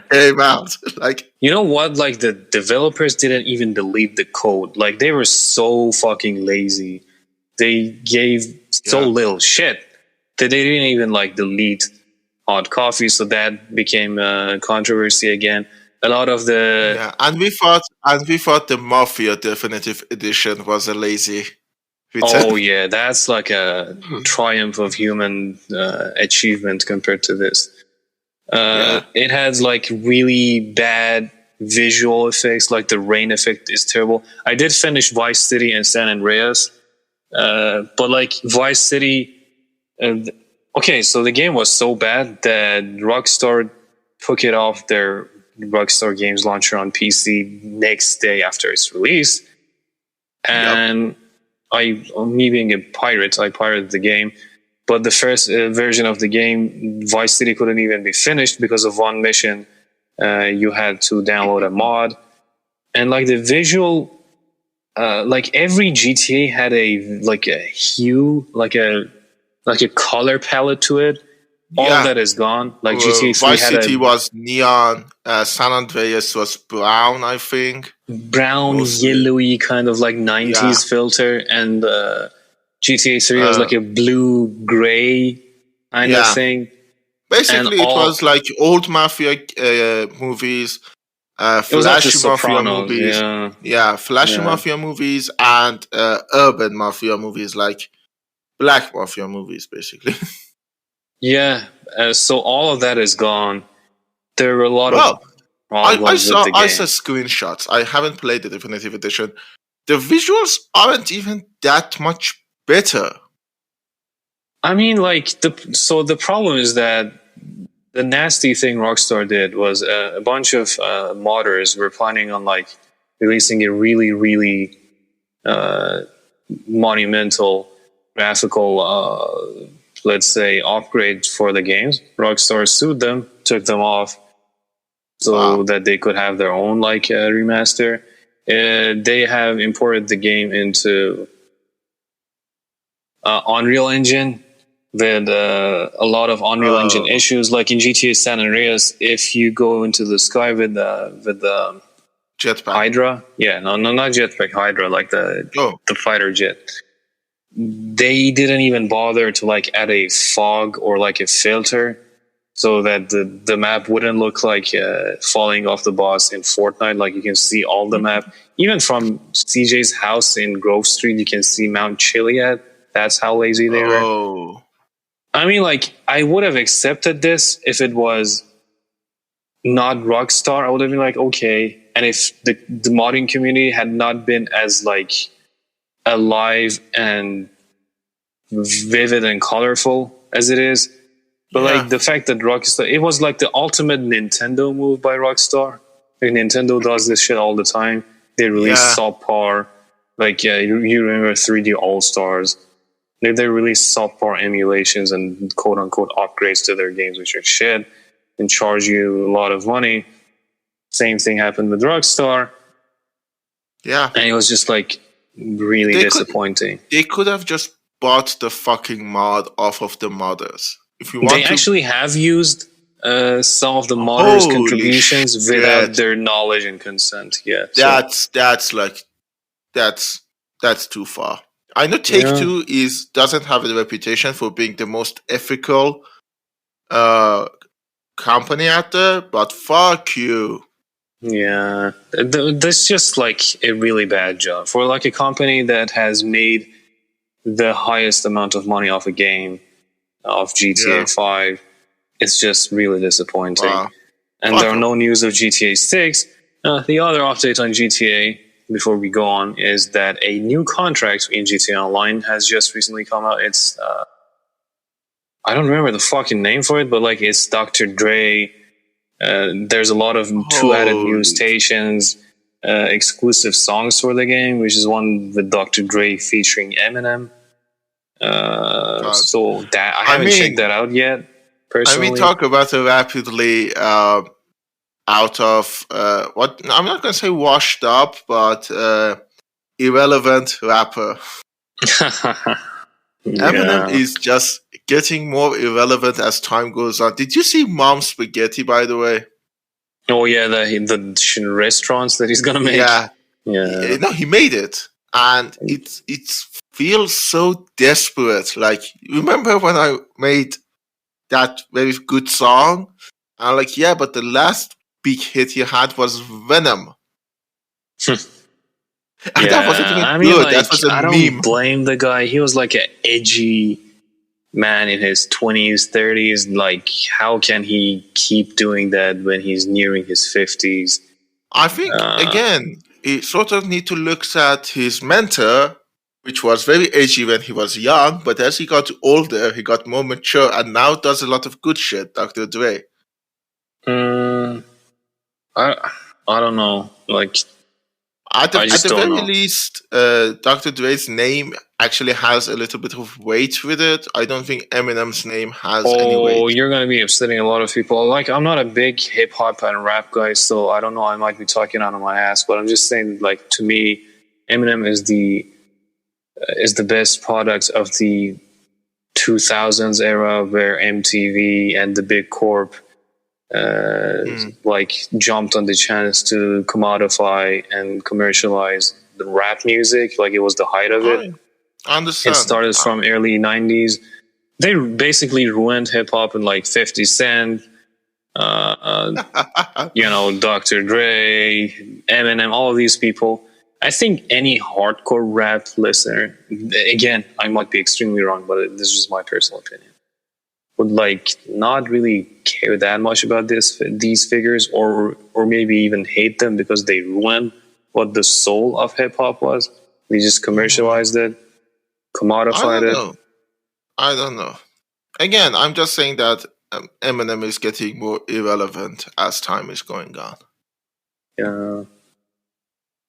came out. Like, you know what? Like the developers didn't even delete the code. Like they were so fucking lazy. They gave so little shit that they didn't even like delete Hot Coffee. So that became a controversy again. A lot of the and we thought the Mafia Definitive Edition was a lazy. Oh yeah, that's like a triumph of human achievement compared to this. It has like really bad visual effects, like the rain effect is terrible. I did finish Vice City and San Andreas, but like Vice City, okay, so the game was so bad that Rockstar took it off their Rockstar Games launcher on PC next day after its release, and me being a pirate, I pirated the game, but the first version of the game, Vice City, couldn't even be finished because of one mission. You had to download a mod, and like the visual, like every GTA had a hue, like a like a color palette to it. All of that is gone. Like GTA 3 Vice had City a was neon. San Andreas was brown, I think. brown, Mostly. yellowy kind of like 90s filter, and GTA 3 was like a blue gray kind of thing. Basically, it was like old mafia movies, flashy like mafia movies. Flashy mafia movies and urban mafia movies, like black mafia movies, basically. So all of that is gone. There were a lot of problems with the game. I saw screenshots. I haven't played the Definitive Edition. The visuals aren't even that much better. I mean, like, the problem is that the nasty thing Rockstar did was a bunch of modders were planning on like releasing a really, really monumental graphical, let's say, upgrade for the games. Rockstar sued them, took them off, so that they could have their own like remaster. They have imported the game into Unreal Engine with a lot of Unreal Engine issues. Like in GTA San Andreas, if you go into the sky with the jetpack Hydra, not jetpack, Hydra, like the fighter jet. They didn't even bother to like add a fog or like a filter so that the map wouldn't look like falling off the boss in Fortnite. Like you can see all the map. Even from CJ's house in Grove Street, you can see Mount Chiliad. That's how lazy they were. I mean, like, I would have accepted this if it was not Rockstar. I would have been like, okay. And if the modding community had not been as like alive and vivid and colorful as it is. But like the fact that Rockstar, it was like the ultimate Nintendo move by Rockstar. Like Nintendo does this shit all the time. They release subpar, like you remember 3D All Stars. They release subpar emulations and quote unquote upgrades to their games, which are shit, and charge you a lot of money. Same thing happened with Rockstar. Yeah, and it was just like really disappointing. They could have just bought the fucking mod off of the modders. If you want, they actually have used some of the modders' contributions without their knowledge and consent. That's too far. I know Take-Two doesn't have a reputation for being the most ethical company out there, but fuck you. Yeah, that's just like a really bad job for like a company that has made the highest amount of money off a game of GTA 5. It's just really disappointing. And there are no news of GTA 6. The other update on GTA before we go on is that a new contract in GTA Online has just recently come out. It's I don't remember the fucking name for it, but like it's Dr. Dre. There's a lot of 2 added new stations, exclusive songs for the game, which is one with Dr. Dre featuring Eminem. So that I haven't checked that out yet. Personally, I mean, talk about a rapidly out of what I'm not going to say washed up, but irrelevant rapper. Eminem is just getting more irrelevant as time goes on. Did you see Mom Spaghetti, by the way? Oh yeah, the restaurants that he's gonna make. No, he made it, and it feels so desperate. Like, remember when I made that very good song? I'm like, yeah, but the last big hit he had was Venom. And that wasn't even good. Like, that was a meme. I don't blame the guy. He was like an edgy man in his 20s, 30s. Like, how can he keep doing that when he's nearing his 50s? I think, again, he sort of need to look at his mentor, which was very edgy when he was young, but as he got older, he got more mature and now does a lot of good shit, Dr. Dre. I don't know. Like, at the very least, Dr. Dre's name actually has a little bit of weight with it. I don't think Eminem's name has any weight. Oh, you're going to be upsetting a lot of people. Like, I'm not a big hip-hop and rap guy, so I don't know. I might be talking out of my ass, but I'm just saying, like, to me, Eminem is the best product of the 2000s era where MTV and the big corp like jumped on the chance to commodify and commercialize the rap music. Like it was the height of it. I understand. It started from early 90s. They basically ruined hip hop in like 50 Cent, Dr. Dre, Eminem, all of these people. I think any hardcore rap listener, again, I might be extremely wrong, but this is just my personal opinion, would like not really care that much about these figures, or maybe even hate them because they ruin what the soul of hip hop was. They just commercialized it, commodified it. I don't know. Again, I'm just saying that Eminem is getting more irrelevant as time is going on. Yeah.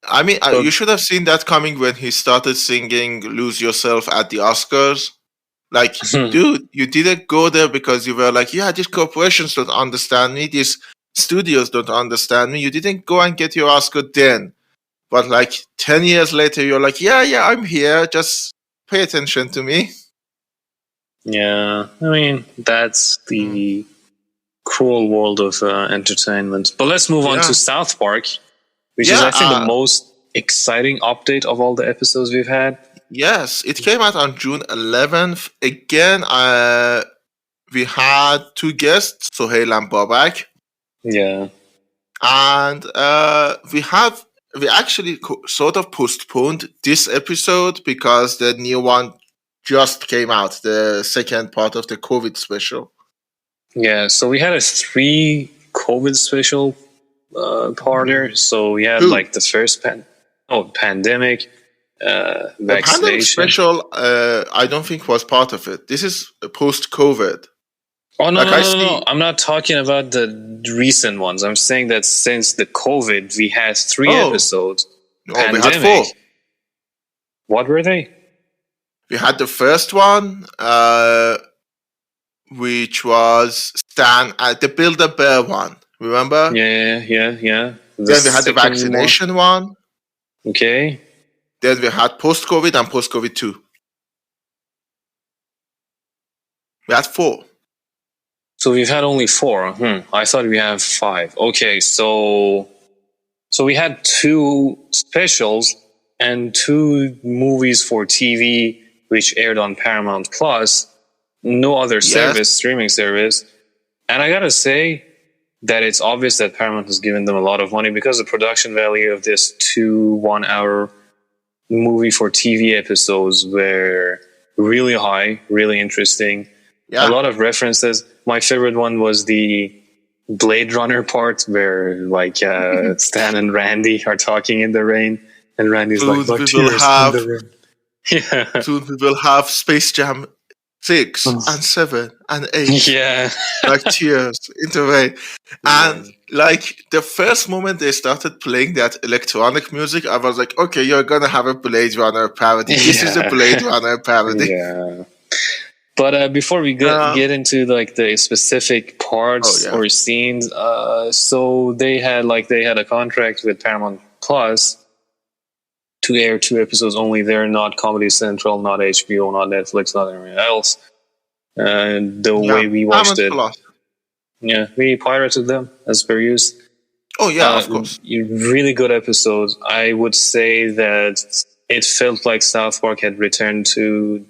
I mean, you should have seen that coming when he started singing "Lose Yourself" at the Oscars. Like, dude, you didn't go there because you were like, yeah, these corporations don't understand me, these studios don't understand me. You didn't go and get your Oscar then. But like 10 years later, you're like, yeah, I'm here. Just pay attention to me. Yeah, I mean, that's the cruel world of entertainment. But let's move on to South Park, which is, I think, the most exciting update of all the episodes we've had. Yes, it came out on June 11th. Again, we had two guests, Sohail and Babak. Yeah. And we actually sort of postponed this episode because the new one just came out, the second part of the COVID special. Yeah, so we had a 3 COVID special parter. So we had like the first pandemic, vaccination. The pandemic special, I don't think was part of it. This is post-COVID. Oh, no, no. I'm not talking about the recent ones. I'm saying that since the COVID, we had 3 episodes. Pandemic. We had 4. What were they? We had the first one, which was Stan, the Build-A-Bear one. Remember? Yeah. Then we had the vaccination one. Okay. Then we had post-COVID and post-COVID 2. We had 4. So we've had only 4. I thought we had 5. Okay, so we had 2 specials and 2 movies for TV, which aired on Paramount Plus. No other streaming service. And I gotta say that it's obvious that Paramount has given them a lot of money because the production value of this 2 1-hour movie for TV episodes were really high, really interesting. Yeah. A lot of references. My favorite one was the Blade Runner part where like Stan and Randy are talking in the rain, and Randy's like tears in the rain. Yeah. Soon we will have Space Jam 6 and 7 and 8. Yeah. Like tears in the rain. And like the first moment they started playing that electronic music, I was like, okay, you're gonna have a Blade Runner parody. This is a Blade Runner parody. Yeah. But before we get into like the specific parts or scenes, so they had a contract with Paramount Plus to air 2 episodes only. They're not Comedy Central, not HBO, not Netflix, not anywhere else. And the way we watched it, we pirated them as per use. Oh yeah, of course. Really good episodes. I would say that it felt like South Park had returned to.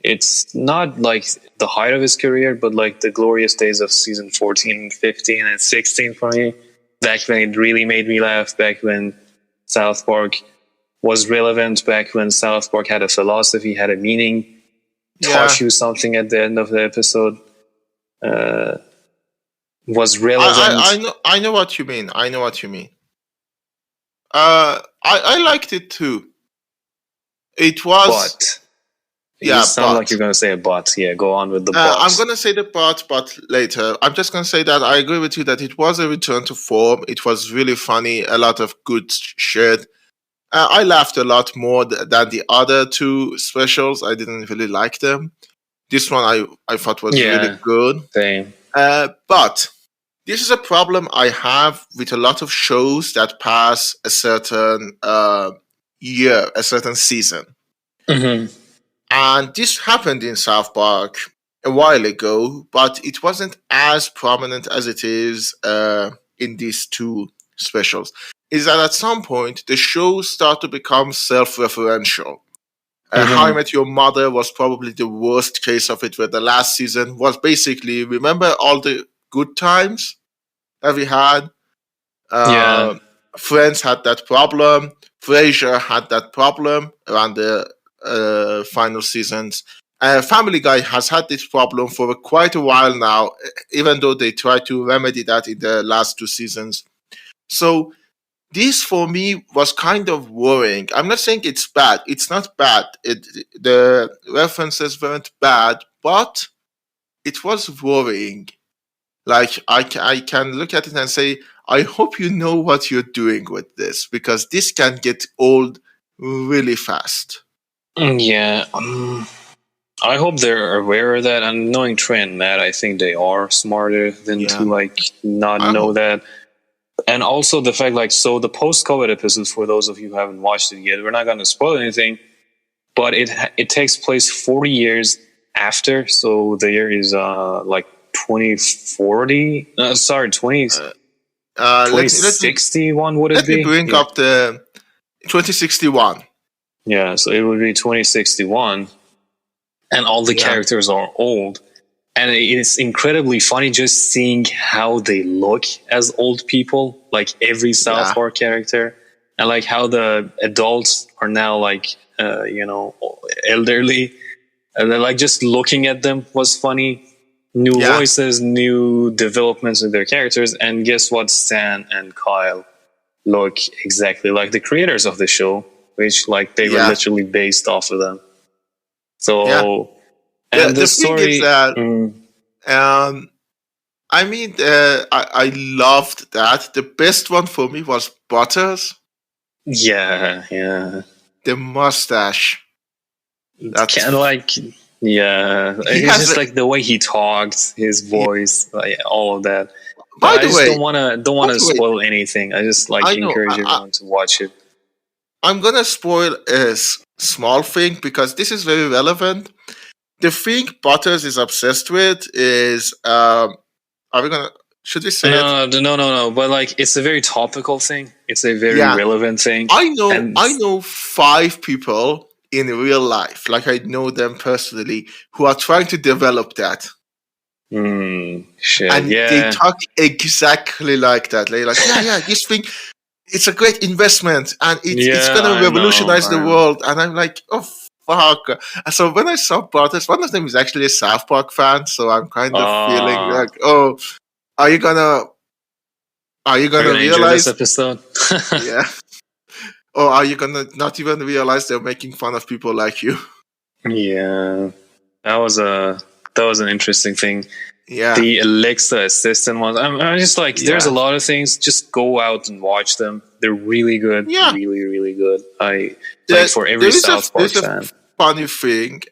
It's not like the height of his career, but like the glorious days of season 14, 15, and 16 for me. Back when it really made me laugh, back when South Park was relevant, back when South Park had a philosophy, had a meaning, taught you something at the end of the episode, was relevant. I know what you mean. I liked it too. It was... But... You sound like you're going to say a but. Yeah, go on with the but. I'm going to say the but later. I'm just going to say that I agree with you that it was a return to form. It was really funny. A lot of good shit. I laughed a lot more than the other 2 specials. I didn't really like them. This one I thought was really good. Same. But this is a problem I have with a lot of shows that pass a certain year, a certain season. Mm-hmm. And this happened in South Park a while ago, but it wasn't as prominent as it is in these two specials. Is that at some point the show started to become self-referential. How I Mm-hmm. Met Your Mother was probably the worst case of it, where the last season was basically, remember all the good times that we had? Yeah. Friends had that problem. Frasier had that problem around the final seasons. Family Guy has had this problem for quite a while now, even though they tried to remedy that in the last two seasons. So this for me was kind of worrying. I'm not saying it's bad. It's not bad. The references weren't bad, but it was worrying. Like I can look at it and say, I hope you know what you're doing with this, because this can get old really fast. Yeah. I hope they're aware of that. And knowing Trey and Matt, I think they are smarter than to Yeah, like not I know hope. that. And also the fact, like, so the post-COVID episodes, for those of you who haven't watched it yet, we're not going to spoil anything, but it takes place 40 years after. So the year is like 2040. Sorry, 20, Let me 2061 would it be? bring Yeah. up the 2061. Yeah, so it would be 2061. And all the Yeah, characters are old. And it's incredibly funny just seeing how they look as old people, like every South yeah, Park character, and like how the adults are now like, elderly. And then like just looking at them was funny. New yeah, voices, new developments in their characters. And guess what? Stan and Kyle look exactly like the creators of the show, which like they were yeah, literally based off of them. yeah. So, The and the the thing is story, that um, I mean, I loved that. The best one for me was Butters, yeah. the mustache. It's kind of like, yeah, He it's has just a. like the way he talks, his Yeah, voice, like all of that. But by I the just way, don't by want to the way, spoil anything. I just like I know encourage everyone to watch it. I'm gonna spoil a small thing because this is very relevant. The thing Butters is obsessed with is are we gonna should we say it? No. But like, it's a very topical thing. It's a very Yeah, relevant thing, and I know 5 people in real life, like I know them personally, who are trying to develop that. shit, And they yeah, talk exactly like that. They're like, yeah, this thing, it's a great investment and it's yeah. gonna I know. revolutionize the world. And I'm like, oh fuck. So when I saw Butters, one of them is actually a South Park fan, so I'm kind of feeling Uh, like, oh, are you gonna are you gonna enjoy this realize? episode? Yeah. Or are you gonna not even realize they're making fun of people like you? Yeah, that was an interesting thing. Yeah. The Alexa assistant ones. I'm just like, there's a Yeah. lot of things. Just go out and watch them. They're really good. Yeah. Really, really good. I like for every South Park There's a fan. funny thing.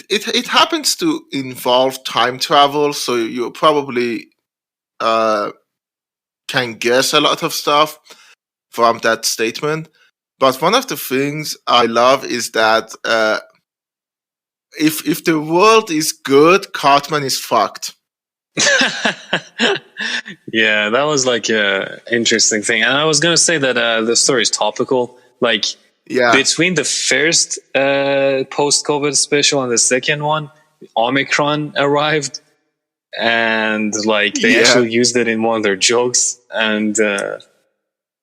It happens to involve time travel, so you probably uh, can guess a lot of stuff from that statement. But one of the things I love is that if the world is good, Cartman is fucked. Yeah, that was like a interesting thing. And I was gonna say that the story is topical. Like Yeah. between the first post-COVID special and the second one, Omicron arrived, and like they Yeah. actually used it in one of their jokes. And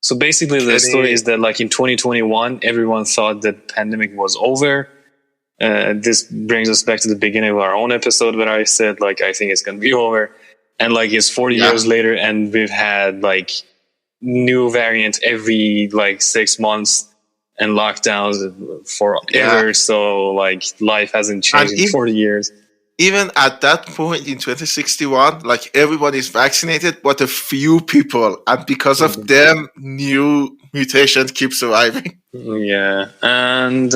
so basically, the story is that like in 2021, everyone thought the pandemic was over. This brings us back to the beginning of our own episode where I said like I think it's gonna be over, and like it's 40 years later, and we've had like new variant every like 6 months and lockdowns forever. Yeah. So like life hasn't changed in 40 years. Even at that point in 2061, like everyone is vaccinated, but a few people, and because of them, new mutations keep surviving. Yeah, and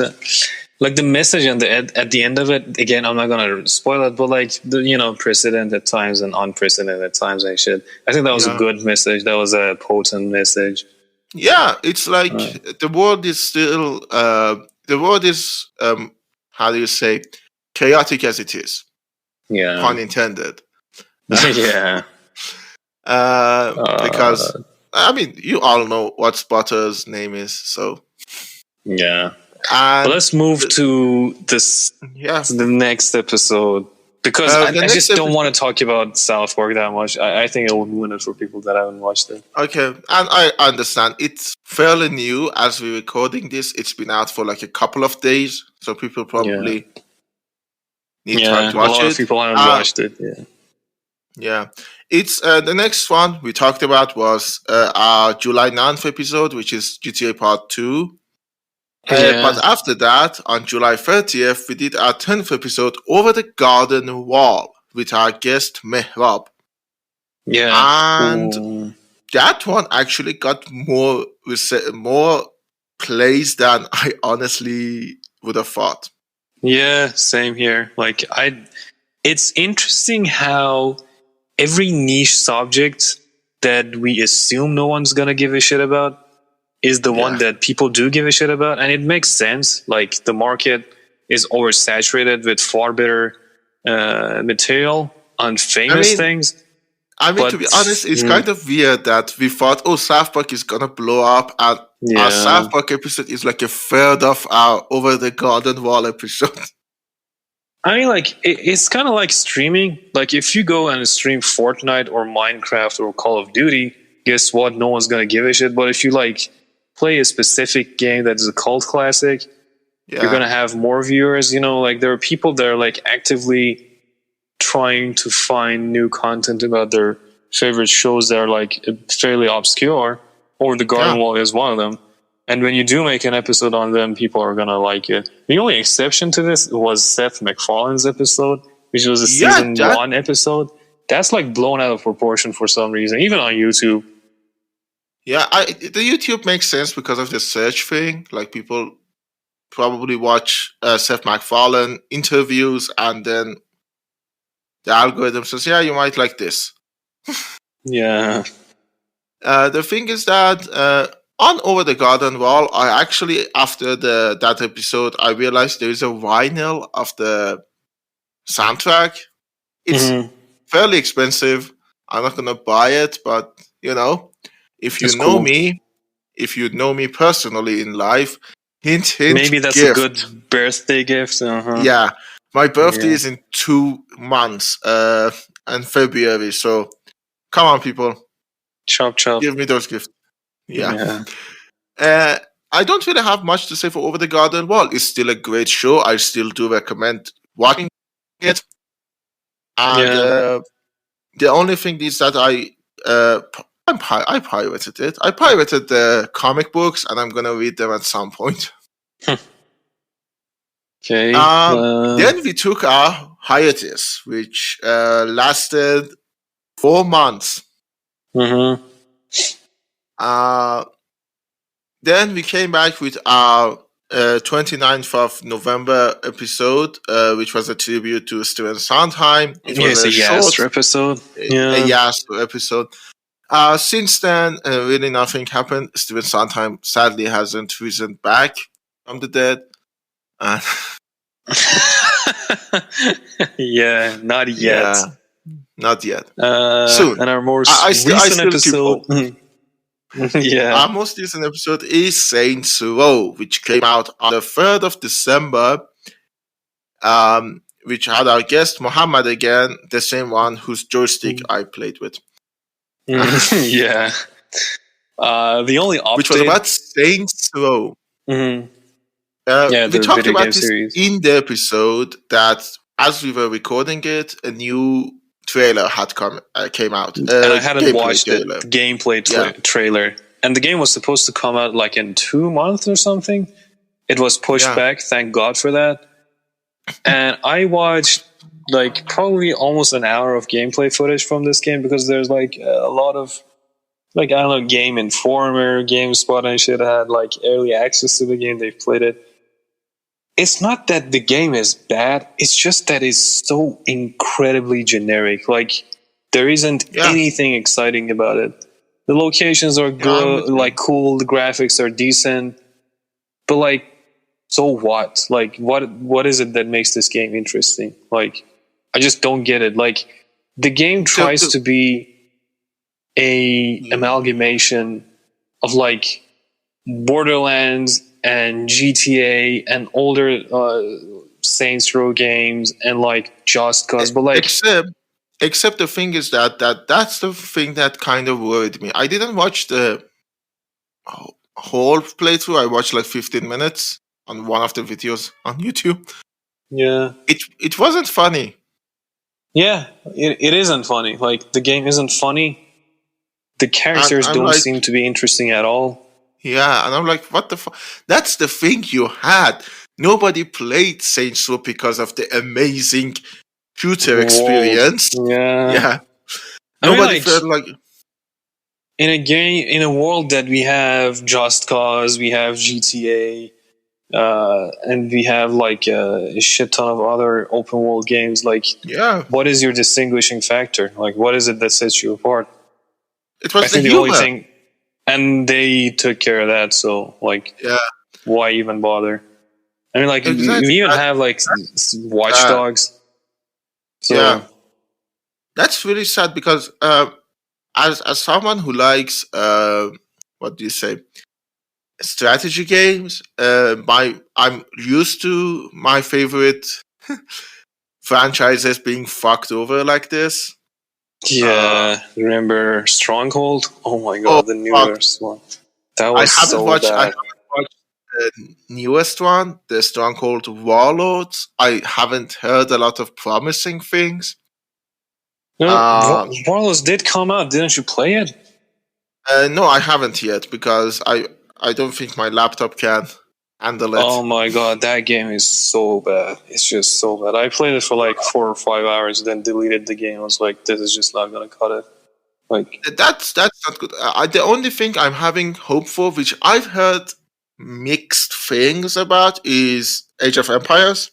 like the message and at the end of it, again, I'm not gonna spoil it, but like the precedented times and unprecedented times and shit. I think that was a good message. That was a potent message. Yeah, it's like the world is still how do you say, chaotic as it is. Yeah. Pun intended. Yeah. Because, I mean, you all know what Butter's name is, so. Yeah. And but let's move to this. Yeah. To the next episode. Because I just don't want to talk about South Park that much. I think it will ruin it for people that haven't watched it. Okay, and I understand. It's fairly new as we're recording this. It's been out for like a couple of days, so people probably need time to watch it. A lot of people haven't watched it. Yeah. It's the next one we talked about was our July 9th episode, which is GTA Part 2. But after that, on July 30th, we did our 10th episode, Over the Garden Wall, with our guest Mehrab. Yeah. And that one actually got more plays than I honestly would have thought. Yeah, same here. Like, it's interesting how every niche subject that we assume no one's gonna give a shit about is the one that people do give a shit about, and it makes sense. Like, the market is oversaturated with far better material on famous things. I mean, to be honest, it's kind of weird that we thought, South Park is gonna blow up, and our South Park episode is like a third of our Over the Garden Wall episode. I mean, like, it's kind of like streaming. Like, if you go and stream Fortnite or Minecraft or Call of Duty, guess what? No one's gonna give a shit. But if you, like, play a specific game that is a cult classic, you're gonna have more viewers. You know, like, there are people that are, like, actively trying to find new content about their favorite shows that are, like, fairly obscure, or The Garden Wall is one of them. And when you do make an episode on them, people are gonna like it. The only exception to this was Seth MacFarlane's episode, which was a season 1 episode. That's, like, blown out of proportion for some reason, even on YouTube. Yeah, the YouTube makes sense because of the search thing. Like, people probably watch Seth MacFarlane interviews, and then the algorithm says, yeah, you might like this. Yeah. The thing is that on Over the Garden Wall, I actually, after that episode, I realized there is a vinyl of the soundtrack. It's fairly expensive. I'm not going to buy it, but, you know, if you know me, if you know me personally in life, hint, hint, maybe that's gift. A good birthday gift. Yeah. My birthday is in 2 months, in February, so come on, people. Chop, chop. Give me those gifts. Yeah. I don't really have much to say for Over the Garden Wall. It's still a great show. I still do recommend watching it. And the only thing is that I pirated it. I pirated the comic books, and I'm going to read them at some point. Okay. Then we took our hiatus, which lasted 4 months. Mm-hmm. Then we came back with our 29th of November episode, which was a tribute to Steven Sondheim. It was a YASP episode. A YASP episode. Since then, really nothing happened. Steven Sondheim sadly hasn't risen back from the dead. Yeah, not yet. Yeah, not yet. Soon. And our most recent episode. Our most recent episode is Saints Row, which came out on the 3rd of December, which had our guest Muhammad again, the same one whose joystick I played with. Yeah. The only update... Which was about Saints Row. Mm-hmm. We talked about this in the episode that as we were recording it, a new trailer had came out. And I hadn't watched the gameplay trailer. And the game was supposed to come out like in 2 months or something. It was pushed back, thank God for that. And I watched like probably almost an hour of gameplay footage from this game because there's like a lot of, like, I don't know, Game Informer, GameSpot and shit had like early access to the game. They've played it. It's not that the game is bad. It's just that it's so incredibly generic. Like, there isn't anything exciting about it. The locations are good, like cool. The graphics are decent. But like, So what? Like, what is it that makes this game interesting? Like, I just don't get it. Like, the game tries to be a amalgamation of like Borderlands and GTA and older Saints Row games and like Just Cause, but like, except the thing is that's the thing that kind of worried me. I didn't watch the whole playthrough. I watched like 15 minutes on one of the videos on YouTube. yeah, It wasn't funny. yeah, it isn't funny. Like, the game isn't funny. The And characters I'm don't like, seem to be interesting at all. yeah, and I'm like, what the fuck? That's the thing you had. Nobody played Saints Row because of the amazing shooter World, experience. yeah. Yeah. I mean, Nobody like, felt like, in a game, in a world that we have Just Cause, we have GTA, and we have like a shit ton of other open world games. Like, yeah, what is your distinguishing factor? Like, what is it that sets you apart? it I was the think the only humor. thing, and they took care of that. So, like, Yeah, why even bother? I mean, like, we exactly. even have like Watch Uh, Dogs. So, yeah, that's really sad because as someone who likes what do you say, strategy games, I'm used to my favorite franchises being fucked over like this. yeah, remember Stronghold? Oh my Oh god, the fuck! newest one. That I was haven't so watched. I bad. haven't watched the newest one, the Stronghold Warlords. I haven't heard a lot of promising things. No, Uh, Warlords did come out. Didn't you play it? no, I haven't yet because I don't think my laptop can handle it. Oh my god, that game is so bad. It's just so bad. I played it for like 4 or 5 hours, then deleted the game. I was like, this is just not gonna cut it. Like, That's not good. The only thing I'm having hope for, which I've heard mixed things about, is Age of Empires.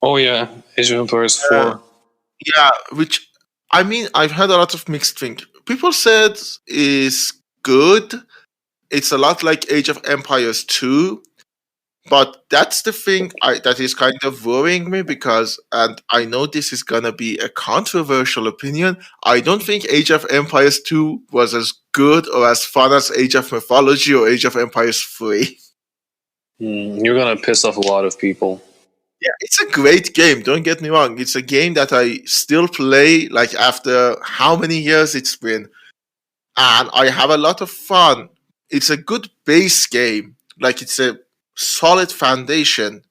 oh yeah, Age of Empires Uh, 4. yeah, which I mean, I've heard a lot of mixed things. People said is good. It's a lot like Age of Empires 2, but that's the thing that is kind of worrying me because, and I know this is gonna be a controversial opinion, I don't think Age of Empires 2 was as good or as fun as Age of Mythology or Age of Empires 3. You're gonna piss off a lot of people. Yeah, it's a great game, don't get me wrong. It's a game that I still play, like after how many years it's been, and I have a lot of fun. It's a good base game, like it's a solid foundation.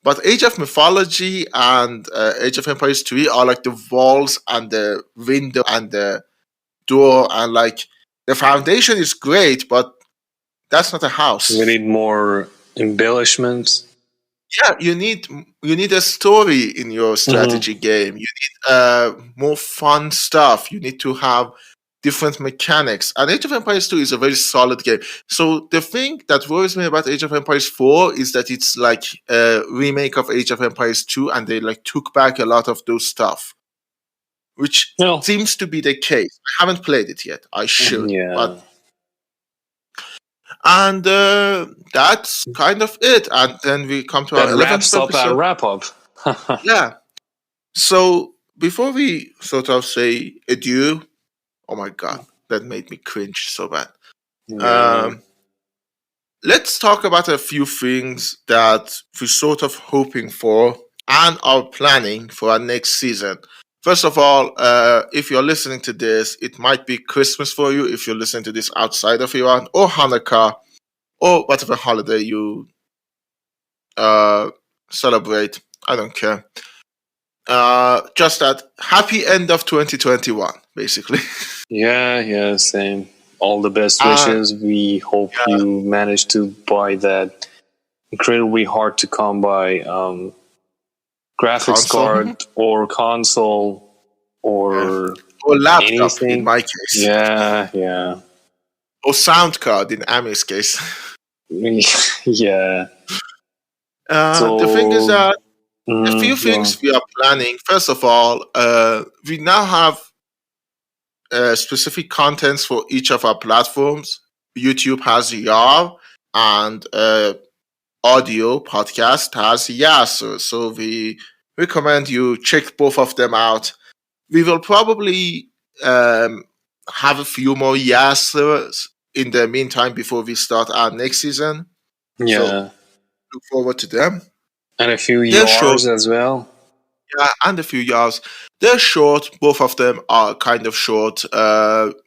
But Age of Mythology and Age of Empires 3 are like the walls and the window and the door, and like the foundation is great, but that's not a We house. need more embellishments. Yeah, you need a story in your strategy game. You need more fun stuff. You need to have different mechanics. And Age of Empires 2 is a very solid game. So the thing that worries me about Age of Empires 4 is that it's like a remake of Age of Empires 2 and they like took back a lot of those stuff, which No. seems to be the case. I haven't played it yet. I should. Yeah. But and that's kind of it. And then we come to That our 11th wraps up our episode. wrap up. Yeah. So before we sort of say adieu, oh my god, that made me cringe so bad. Yeah. Let's talk about a few things that we're sort of hoping for and are planning for our next season. First of all, if you're listening to this, it might be Christmas for you if you're listening to this outside of Iran, or Hanukkah, or whatever holiday you celebrate. I don't care. Just that happy end of 2021, basically. Yeah, same. All the best Uh, wishes. We hope yeah, you manage to buy that incredibly hard to come by graphics console. card or console Yeah. or Or laptop in anything. my case. Yeah. Or sound card in Amir's case. Yeah. The thing is So, that a few yeah. things we are planning. First of all, we now have specific contents for each of our platforms. YouTube has YAR, and audio podcast has YASP. So we recommend you check both of them out. We will probably have a few more YASPs in the meantime before we start our next season. Yeah. So look forward to them. And a few They're short. yours as well. Yeah, and a few yards. They're short. Both of them are kind of short.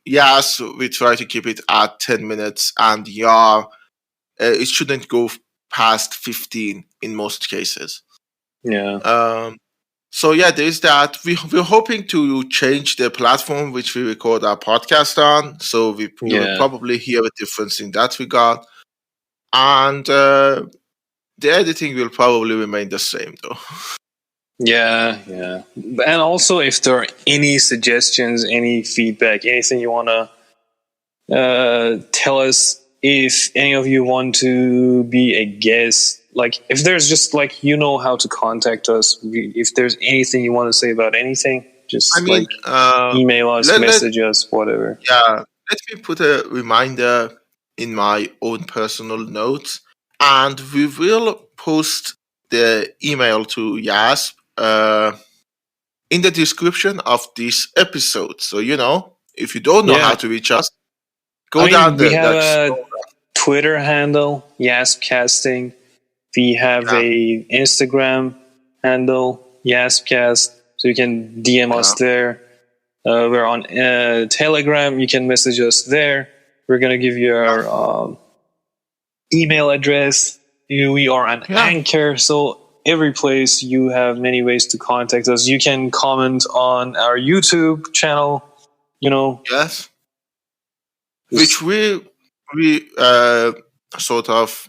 Yes, we try to keep it at 10 minutes, and it shouldn't go past 15 in most cases. Yeah. So yeah, there's that. We're hoping to change the platform which we record our podcast on. So you will probably hear a difference in that regard. And the editing will probably remain the same though. Yeah. And also, if there are any suggestions, any feedback, anything you want to tell us, if any of you want to be a guest, like if there's just how to contact us. If there's anything you want to say about anything, just email us, message us, whatever. Yeah, let me put a reminder in my own personal notes, and we will post the email to YASP in the description of this episode. So, if you don't know how to reach us, go down there. We have a Twitter handle, YASPcasting. We have a Instagram handle, YASPcast. So you can DM us there. We're on Telegram. You can message us there. We're going to give you our email address. We are on Anchor. So every place you have many ways to contact us. You can comment on our YouTube channel, Yes. Which we sort of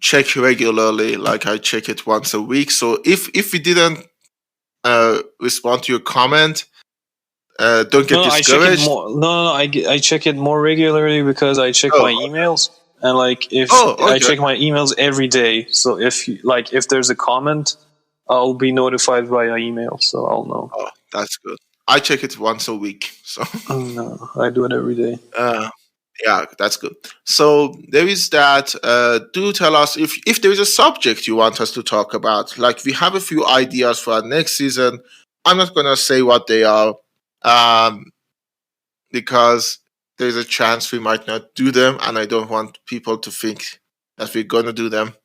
check regularly. Like I check it once a week. So if we didn't respond to your comment, don't get discouraged. I check it more regularly because I check my emails. And I check my emails every day. So if there's a comment, I'll be notified via email, so I'll know. Oh, that's good. I check it once a week. So no, I do it every day. Yeah, that's good. So there is that. Do tell us if there is a subject you want us to talk about. Like we have a few ideas for our next season. I'm not gonna say what they are, because there's a chance we might not do them, and I don't want people to think that we're gonna do them.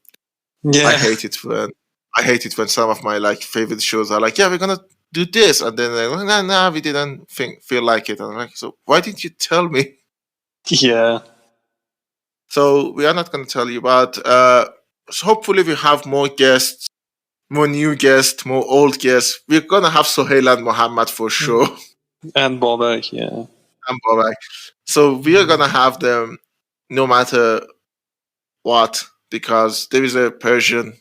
Yeah. I hate it when some of my favorite shows are like, yeah, we're gonna do this, and then they're like, no, we didn't feel like it. And I'm like, so why didn't you tell me? Yeah. So we are not gonna tell you, but so hopefully we have more guests, more new guests, more old guests. We're gonna have Sohail and Mohammed for sure. And Bobak, yeah. And Bobak. So we are gonna have them no matter what, because there is a Persian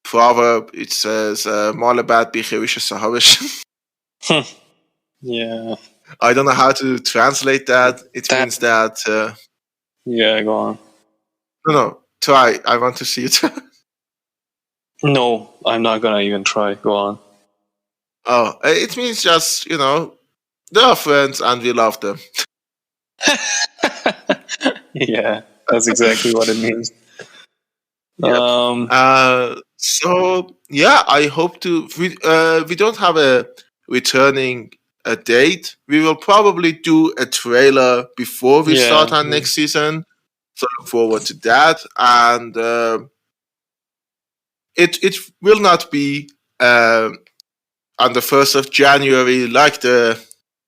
proverb. It says "Mal bad bi khawish sahabish." Yeah. I don't know how to translate that. It means that. Yeah, go on. No, try. I want to see it. No, I'm not gonna even try. Go on. Oh, it means just they are friends and we love them. Yeah, that's exactly what it means. Yep. So yeah, I hope to. We don't have a returning date. We will probably do a trailer before we start our next season. So look forward to that, and it will not be on the 1st of January like the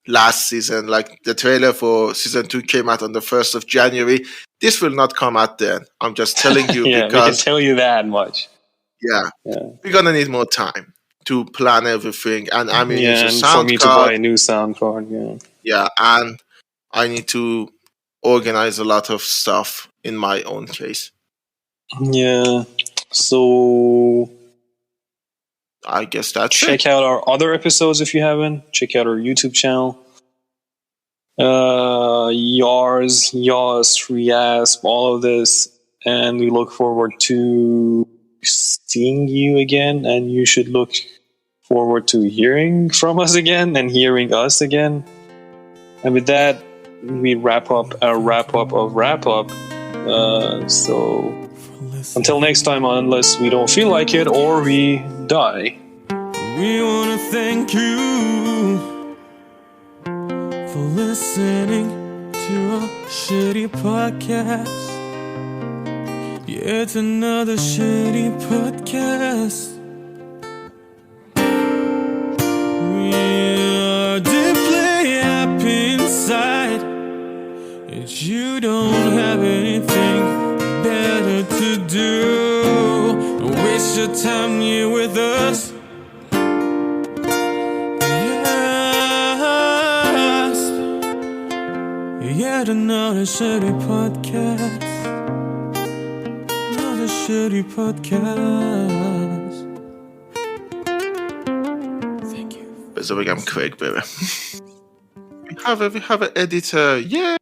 last season. Like the trailer for season 2 came out on the 1st of January. This will not come out then. I'm just telling you because we can tell you that much. Yeah, we're gonna need more time to plan everything, and I mean, and for me to buy a new sound card. Yeah, and I need to organize a lot of stuff in my own case. Yeah, so I guess that's check out our other episodes if you haven't. Check out our YouTube channel. YARS, YASP, all of this, and we look forward to seeing you again, and you should look forward to hearing from us again and hearing us again. And with that, we wrap up our wrap up of wrap up. So until next time, unless we don't feel like it or we die. We want to thank you for listening to a shitty podcast. Yet another shitty podcast. We are deeply happy inside, and you don't have anything better to do. Don't waste your time here with us. YASP. Yet another shitty podcast. Another shitty podcast. But so I'm quick, baby. We have an editor. Yay!